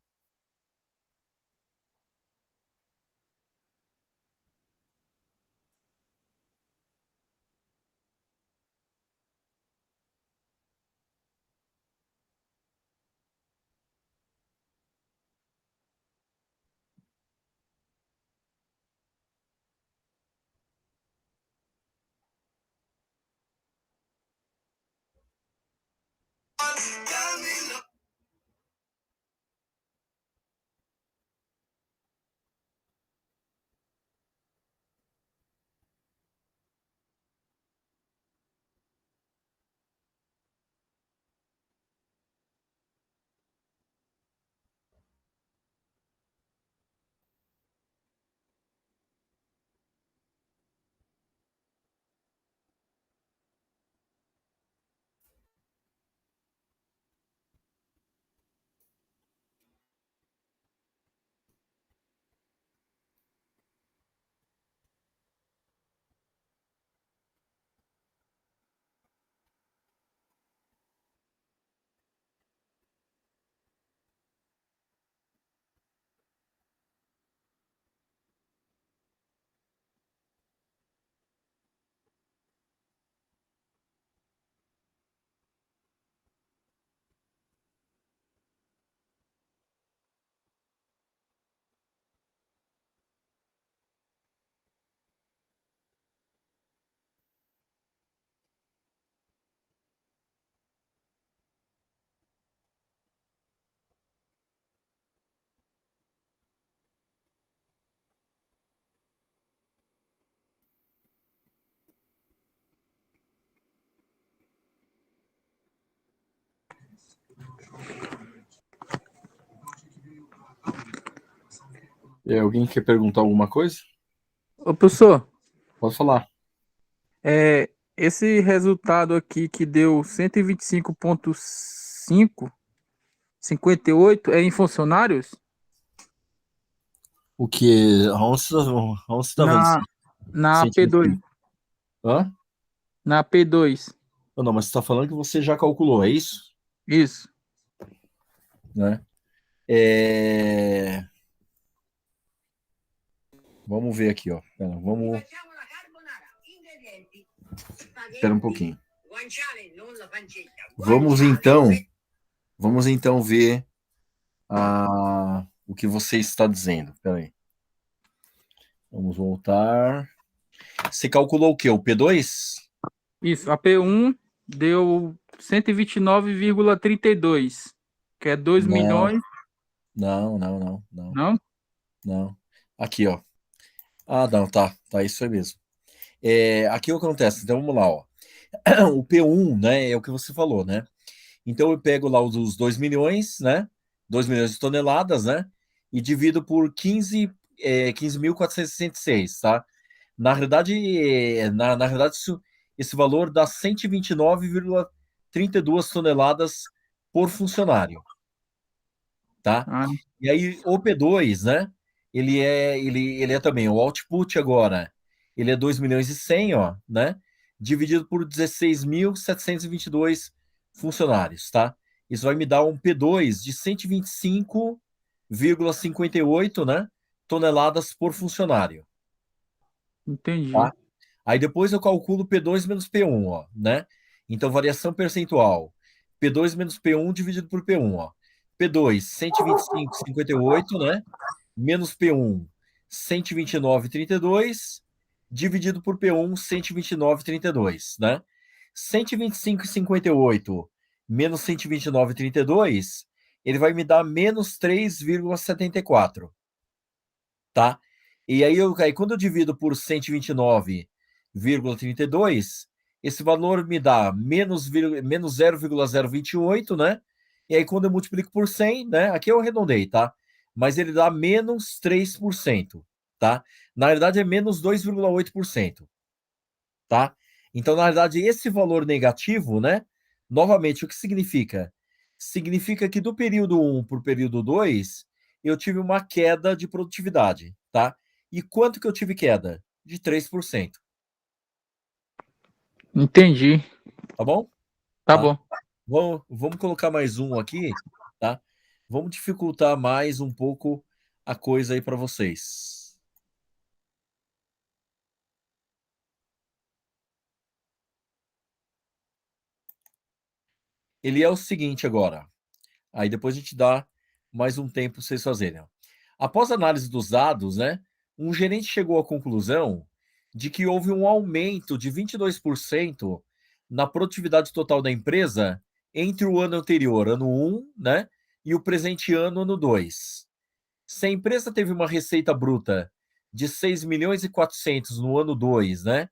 E aí, alguém quer perguntar alguma coisa? Ô, professor, Pode falar. esse resultado aqui que deu 125,58 é em funcionários? O que? Onde você tá vendo Na, na P2. 125? Hã? Na P2. Não, mas você tá falando que você já calculou, é isso? Isso. Né? Vamos ver aqui, ó. Espera um pouquinho. Vamos então ver o que você está dizendo. Espera aí. Vamos voltar. Você calculou o quê? O P2? Isso. A P1 deu 129,32, que é 2 milhões. Não. Não? Não. Aqui, ó. Ah, não, tá. Tá, isso aí mesmo. Aqui o que acontece? Então vamos lá, ó. O P1, né, é o que você falou, né? Então eu pego lá os 2 milhões, né? 2 milhões de toneladas, né? E divido por 15.466, tá? Na realidade, na realidade esse valor dá 129,32 toneladas por funcionário, tá? Ah, E aí o P2, né? Ele é também o output agora. Ele é 2 milhões e 100, ó, né? Dividido por 16.722 funcionários, tá? Isso vai me dar um P2 de 125,58, né? Toneladas por funcionário, entendi. tá? Aí depois eu calculo P2 menos P1, ó, né? Então variação percentual. P2 menos P1 dividido por P1, ó. P2, 125,58, né? Menos P1, 129,32, dividido por P1, 129,32, né? 125,58 menos 129,32, ele vai me dar menos 3,74, tá? E aí quando eu divido por 129,32, esse valor me dá menos 0,028, né? E aí quando eu multiplico por 100, né? Aqui eu arredondei, tá? Mas ele dá menos 3%, tá? Na verdade é menos 2,8%, tá? Então, na verdade, esse valor negativo, né? Novamente, o que significa? Significa que do período 1 para o período 2, eu tive uma queda de produtividade, tá? E quanto que eu tive queda? De 3%, Entendi. tá bom? Tá Tá? bom. Vamos colocar mais um aqui, tá? Vamos dificultar mais um pouco a coisa aí para vocês. Ele é o seguinte agora. Aí depois a gente dá mais um tempo para vocês fazerem. Após a análise dos dados, né, um gerente chegou à conclusão de que houve um aumento de 22% na produtividade total da empresa entre o ano anterior, ano 1, né, e o presente ano, ano 2. Se a empresa teve uma receita bruta de 6 milhões e 400 no ano 2, né,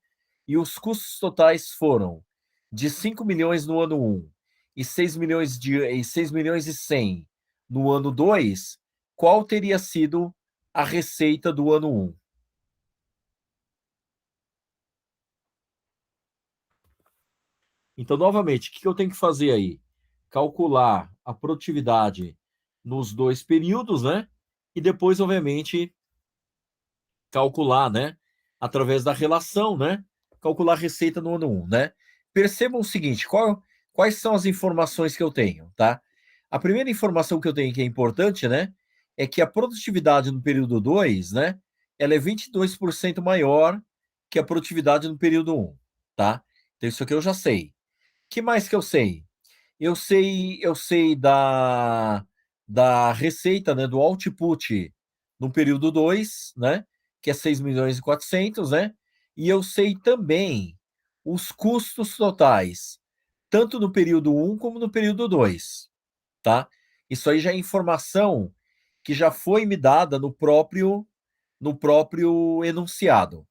e os custos totais foram de 5 milhões no ano 1 e 6 milhões e 100 no ano 2, qual teria sido a receita do ano 1? Então, novamente, o que eu tenho que fazer aí? Calcular a produtividade nos dois períodos, né? E depois, obviamente, calcular, né? Através da relação, né? Calcular a receita no ano 1, né? Percebam o seguinte, quais são as informações que eu tenho, tá? A primeira informação que eu tenho que é importante, né? É que a produtividade no período 2, né? Ela é 22% maior que a produtividade no período 1, tá? Então isso aqui eu já sei. O que mais que eu sei? Eu sei da receita, né, do output no período 2, né, que é 6 milhões e 400, né? E eu sei também os custos totais, tanto no período 1 como no período 2, tá? Isso aí já é informação que já foi me dada no próprio enunciado.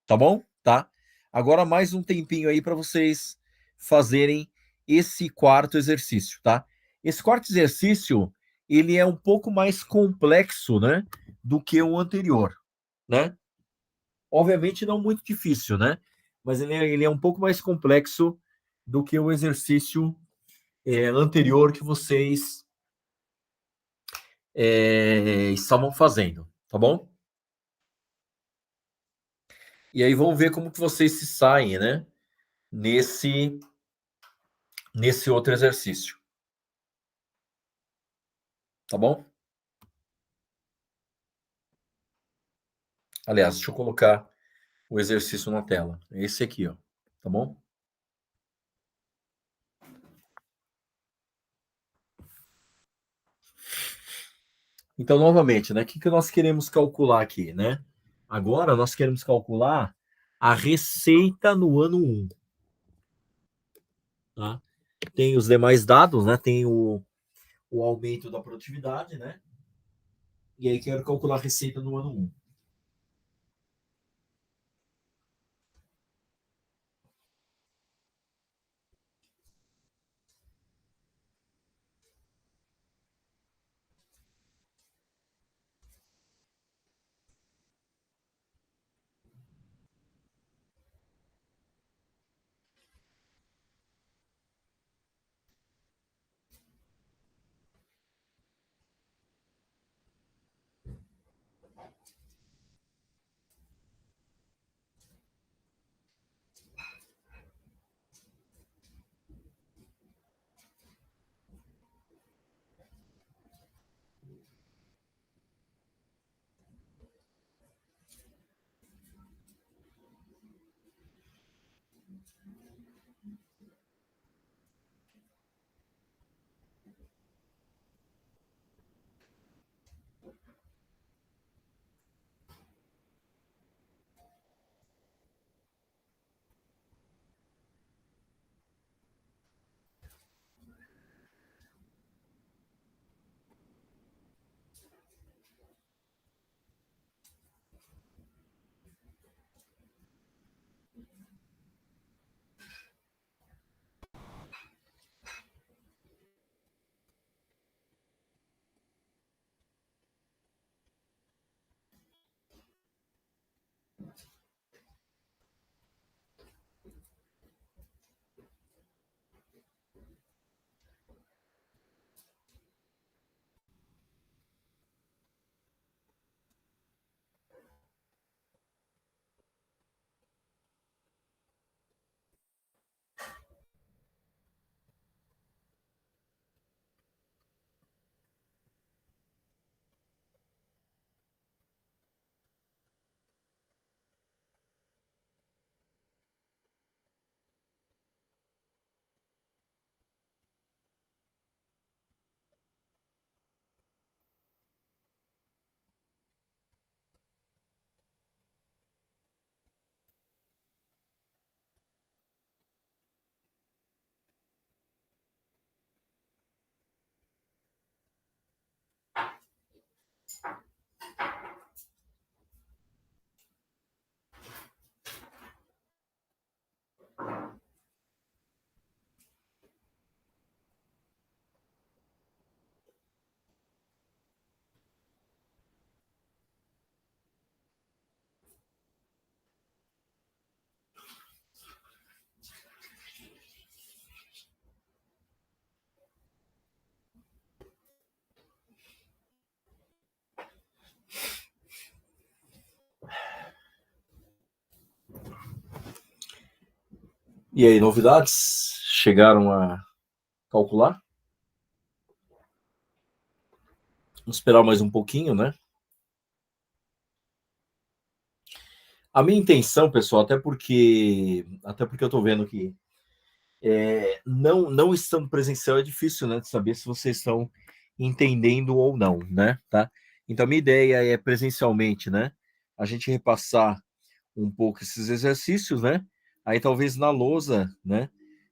Tá bom? Tá? Agora mais um tempinho aí para vocês fazerem esse quarto exercício, tá? Esse quarto exercício, ele é um pouco mais complexo, né, do que o anterior, né? Obviamente não muito difícil, né? Mas ele é um pouco mais complexo do que o exercício anterior que vocês estavam fazendo, tá bom? E aí vamos ver como que vocês se saem, né? Nesse outro exercício, tá bom? Aliás, deixa eu colocar o exercício na tela. É esse aqui, ó. Tá bom? Então, novamente, né? O que nós queremos calcular aqui, né? Agora nós queremos calcular a receita no ano 1. Tá? Tem os demais dados, né? Tem o aumento da produtividade, né? E aí quero calcular a receita no ano 1. E aí, novidades? Chegaram a calcular? Vamos esperar mais um pouquinho, né? A minha intenção, pessoal, até porque eu tô vendo que não estando presencial é difícil, né, de saber se vocês estão entendendo ou não, né, tá? Então, a minha ideia é presencialmente, né, a gente repassar um pouco esses exercícios, né? Aí talvez na lousa, né,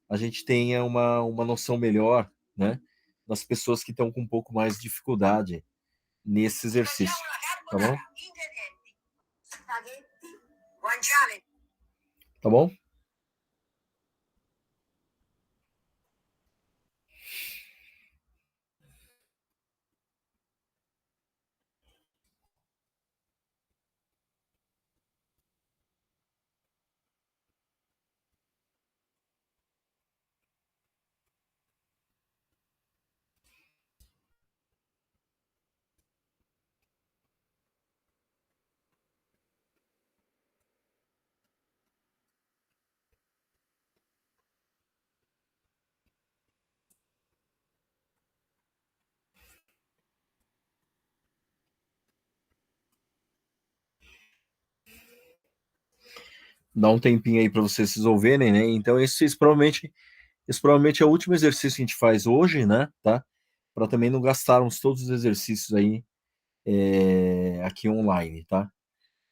a gente tenha uma noção melhor, né, das pessoas que estão com um pouco mais de dificuldade nesse exercício, tá bom? Tá bom? Dá um tempinho aí para vocês se resolverem, né? Então, esse provavelmente é o último exercício que a gente faz hoje, né? Tá? Para também não gastarmos todos os exercícios aí aqui online, tá?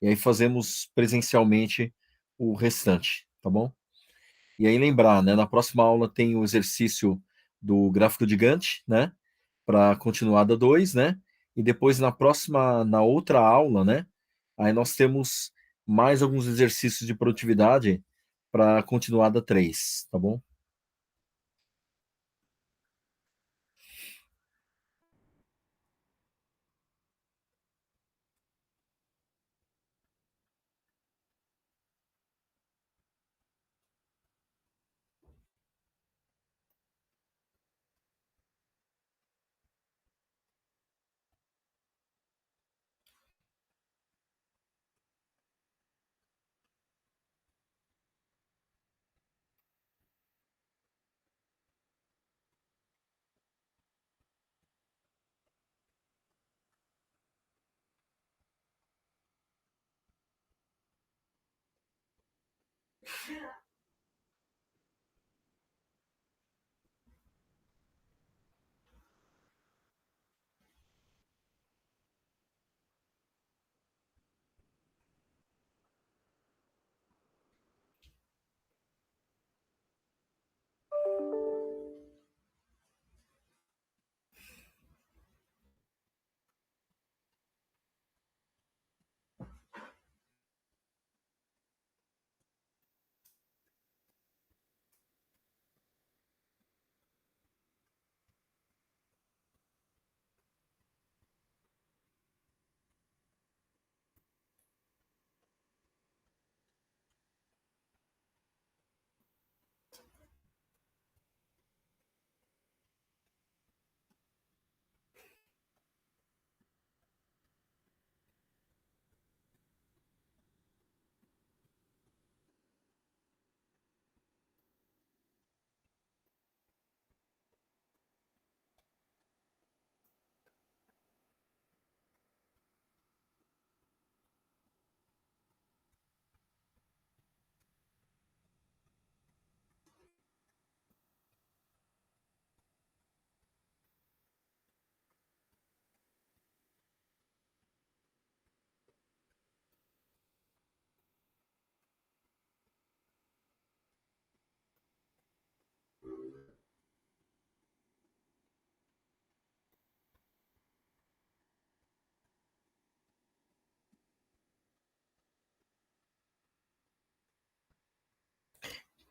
E aí fazemos presencialmente o restante, tá bom? E aí lembrar, né? Na próxima aula tem o exercício do gráfico de Gantt, né? Para continuada 2, né? E depois na outra aula, né? Aí nós temos mais alguns exercícios de produtividade para continuada 3, tá bom?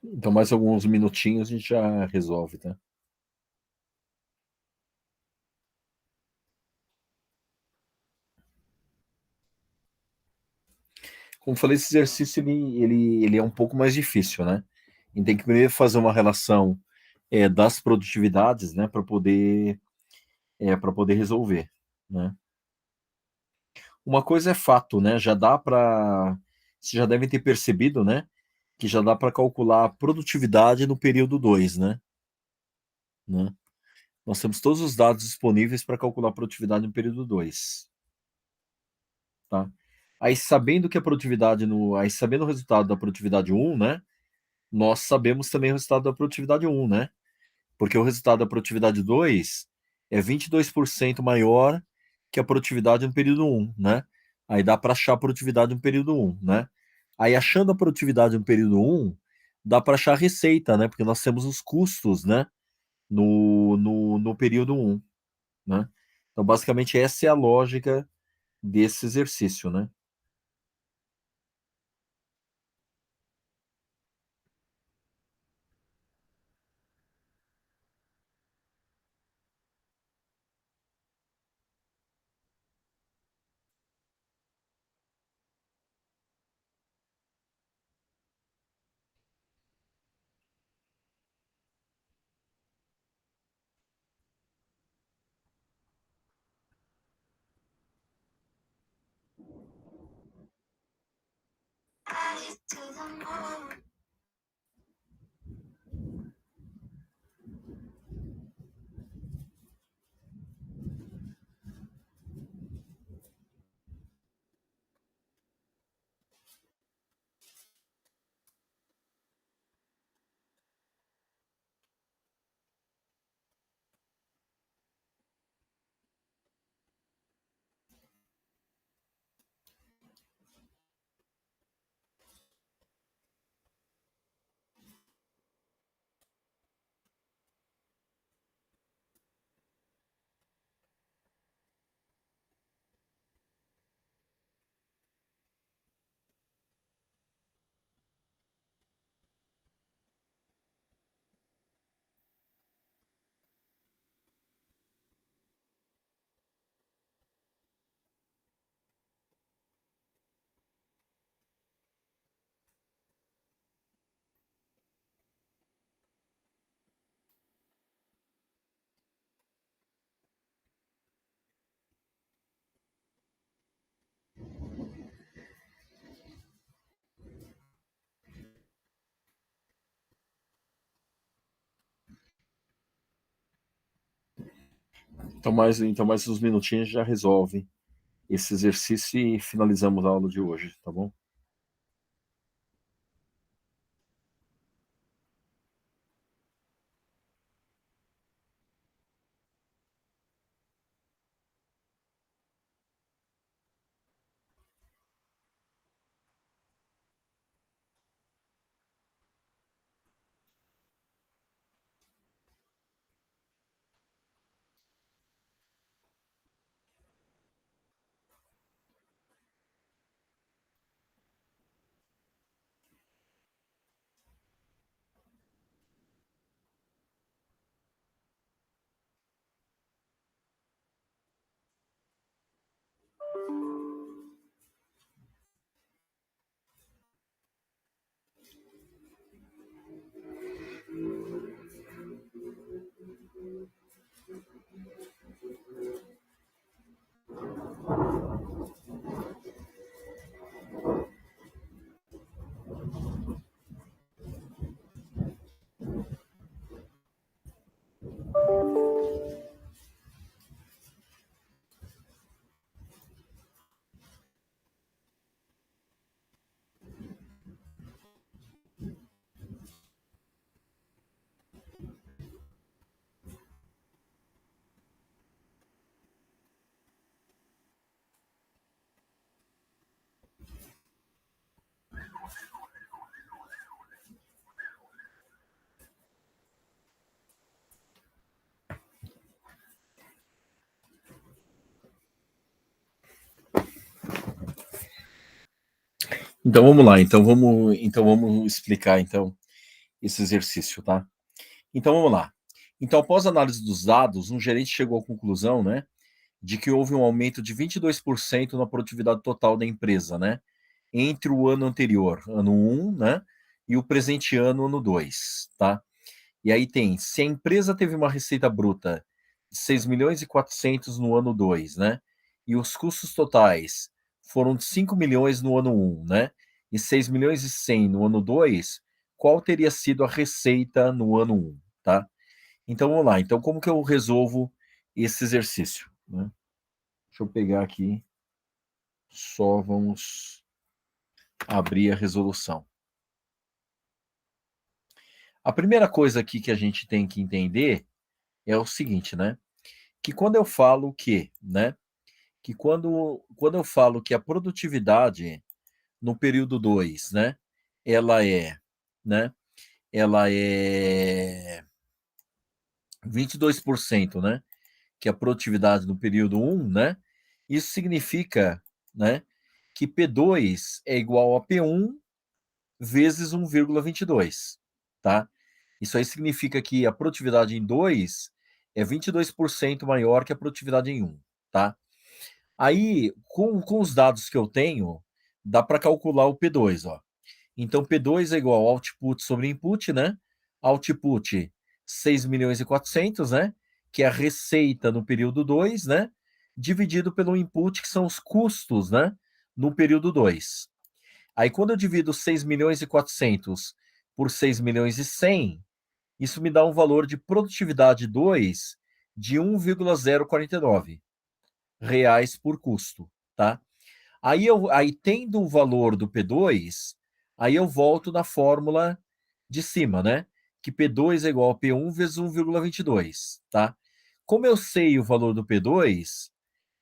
Então, mais alguns minutinhos a gente já resolve, tá? Como falei, esse exercício ele é um pouco mais difícil, né? A gente tem que primeiro fazer uma relação das produtividades, né, para poder resolver, né? Uma coisa é fato, né? Vocês já devem ter percebido, né? que já dá para calcular a produtividade no período 2, né? Nós temos todos os dados disponíveis para calcular a produtividade no período 2. Tá? Aí, sabendo que a produtividade aí sabendo o resultado da produtividade 1, né? Nós sabemos também o resultado da produtividade 1, né? Porque o resultado da produtividade 2 é 22% maior que a produtividade no período 1, né? Aí dá para achar a produtividade no período 1, né? Aí, achando a produtividade no período 1, dá para achar a receita, né? Porque nós temos os custos, né? No período 1, né? Então, basicamente, essa é a lógica desse exercício, né? Então, mais uns minutinhos já resolve esse exercício e finalizamos a aula de hoje, tá bom? Então vamos lá, então vamos explicar então esse exercício, tá? Então vamos lá. Então, após a análise dos dados, um gerente chegou à conclusão, né, de que houve um aumento de 22% na produtividade total da empresa, né, entre o ano anterior, ano 1, né, e o presente ano 2, tá? E aí tem, se a empresa teve uma receita bruta de 6 milhões e 400 no ano 2, né, e os custos totais foram de 5 milhões no ano 1, né, e 6.100.000 no ano 2, qual teria sido a receita no ano 1, tá? Então, vamos lá. Então, como que eu resolvo esse exercício, né? Deixa eu pegar aqui. Só vamos abrir a resolução. A primeira coisa aqui que a gente tem que entender é o seguinte, né? Que quando eu falo que, né? Que quando eu falo que a produtividade no período 2, né? Ela é, né? Ela é 22%, né? Que a produtividade no período 1, né? Isso significa, né? Que P2 é igual a P1 vezes 1,22, tá? Isso aí significa que a produtividade em 2 é 22% maior que a produtividade em 1, tá? Aí, com os dados que eu tenho, dá para calcular o P2, ó. Então, P2 é igual ao output sobre input, né? Output 6.400.000, né? Que é a receita no período 2, né? Dividido pelo input, que são os custos, né? No período 2. Aí, quando eu divido 6.400.000 por 6.100.000, isso me dá um valor de produtividade 2 de 1,049 reais por custo, tá? Aí tendo o valor do P2, aí eu volto na fórmula de cima, né? Que P2 é igual a P1 vezes 1,22, tá? Como eu sei o valor do P2,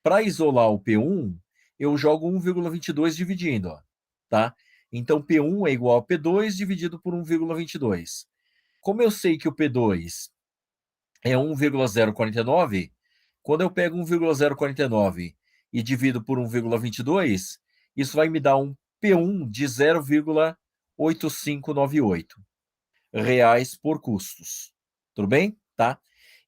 para isolar o P1, eu jogo 1,22 dividindo, ó, tá? Então, P1 é igual a P2 dividido por 1,22. Como eu sei que o P2 é 1,049, quando eu pego 1,049 e divido por 1,22, isso vai me dar um P1 de 0,8598 reais por custos. Tudo bem? Tá?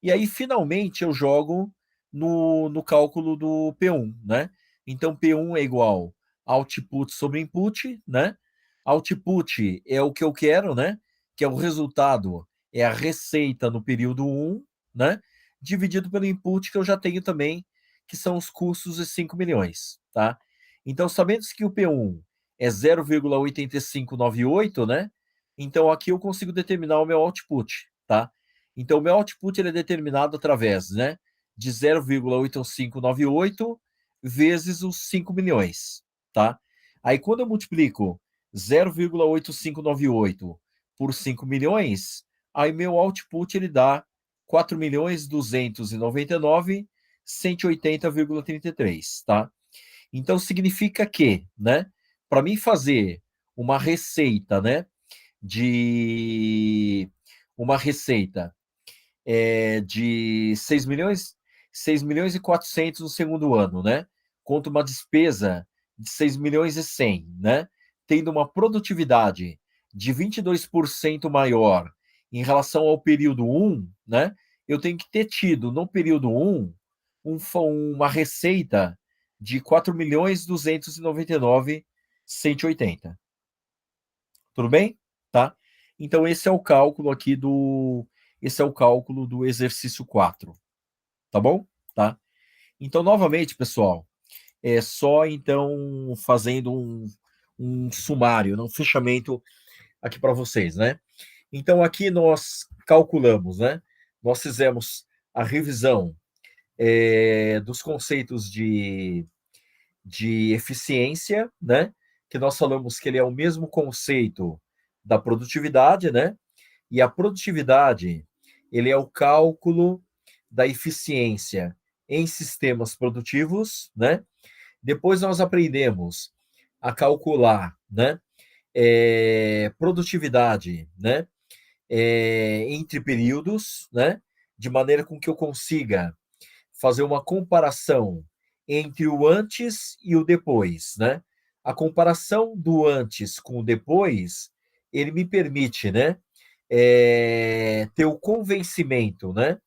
E aí, finalmente, eu jogo no cálculo do P1, né? Então, P1 é igual output sobre input, né? Output é o que eu quero, né? Que é o resultado, é a receita no período 1, né? Dividido pelo input que eu já tenho também, que são os custos de 5 milhões, tá? Então, sabendo que o P1 é 0,8598, né? Então, aqui eu consigo determinar o meu output, tá? Então, o meu output ele é determinado através, né, de 0,8598 vezes os 5 milhões, tá? Aí, quando eu multiplico 0,8598 por 5 milhões, aí meu output ele dá 4.299.180,33, tá? Então, significa que, né, para mim fazer uma receita, né, de uma receita de 6 milhões e 400 no segundo ano, né? Contra uma despesa de 6.100.000, né? Tendo uma produtividade de 22% maior em relação ao período 1, né? Eu tenho que ter tido no período 1 uma receita de 4.299.180. Tudo bem? Tá? Então, esse é o cálculo do exercício 4. Tá bom? Tá? Então, novamente, pessoal, é só então fazendo um sumário, um fechamento aqui para vocês, né? Então, aqui nós calculamos, né? Nós fizemos a revisão dos conceitos de eficiência, né? Que nós falamos que ele é o mesmo conceito da produtividade, né? E a produtividade, ele é o cálculo da eficiência em sistemas produtivos, né? Depois nós aprendemos a calcular, né? Produtividade, né? Entre períodos, né? De maneira com que eu consiga fazer uma comparação entre o antes e o depois, né? A comparação do antes com o depois, ele me permite, né? Ter o convencimento, né?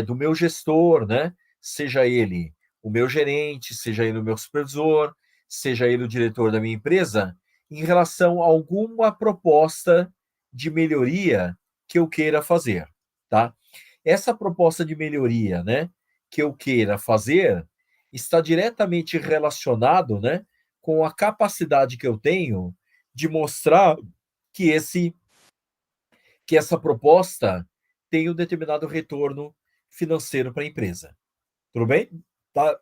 Do meu gestor, né? Seja ele o meu gerente, seja ele o meu supervisor, seja ele o diretor da minha empresa, em relação a alguma proposta de melhoria que eu queira fazer, tá? Essa proposta de melhoria, né, que eu queira fazer, está diretamente relacionado, né, com a capacidade que eu tenho de mostrar que essa proposta tem um determinado retorno financeiro para a empresa. Tudo bem? Tá?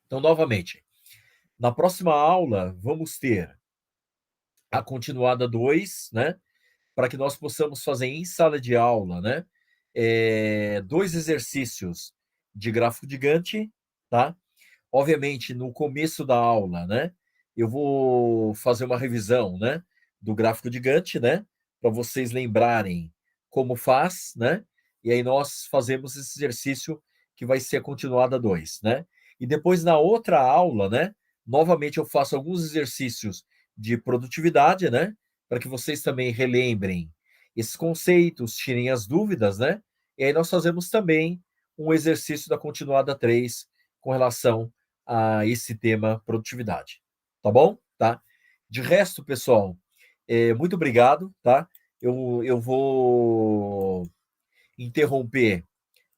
Então, novamente, na próxima aula, vamos ter a continuada 2, né? Para que nós possamos fazer em sala de aula, né? 2 exercícios de gráfico de Gantt, tá? Obviamente, no começo da aula, né? Eu vou fazer uma revisão, né? Do gráfico de Gantt, né? Para vocês lembrarem como faz, né? E aí nós fazemos esse exercício que vai ser a continuada 2, né? E depois, na outra aula, né? Novamente eu faço alguns exercícios de produtividade, né? Para que vocês também relembrem esses conceitos, tirem as dúvidas, né? E aí nós fazemos também um exercício da continuada 3 com relação a esse tema produtividade. Tá bom? Tá? De resto, pessoal, muito obrigado, tá? Eu vou interromper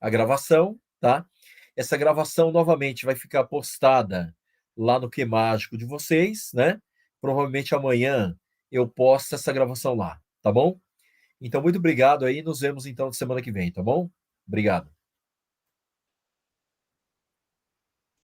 a gravação, tá? Essa gravação novamente vai ficar postada lá no Que Mágico de vocês, né? Provavelmente amanhã eu posto essa gravação lá, tá bom? Então, muito obrigado aí, nos vemos então na semana que vem, tá bom? Obrigado.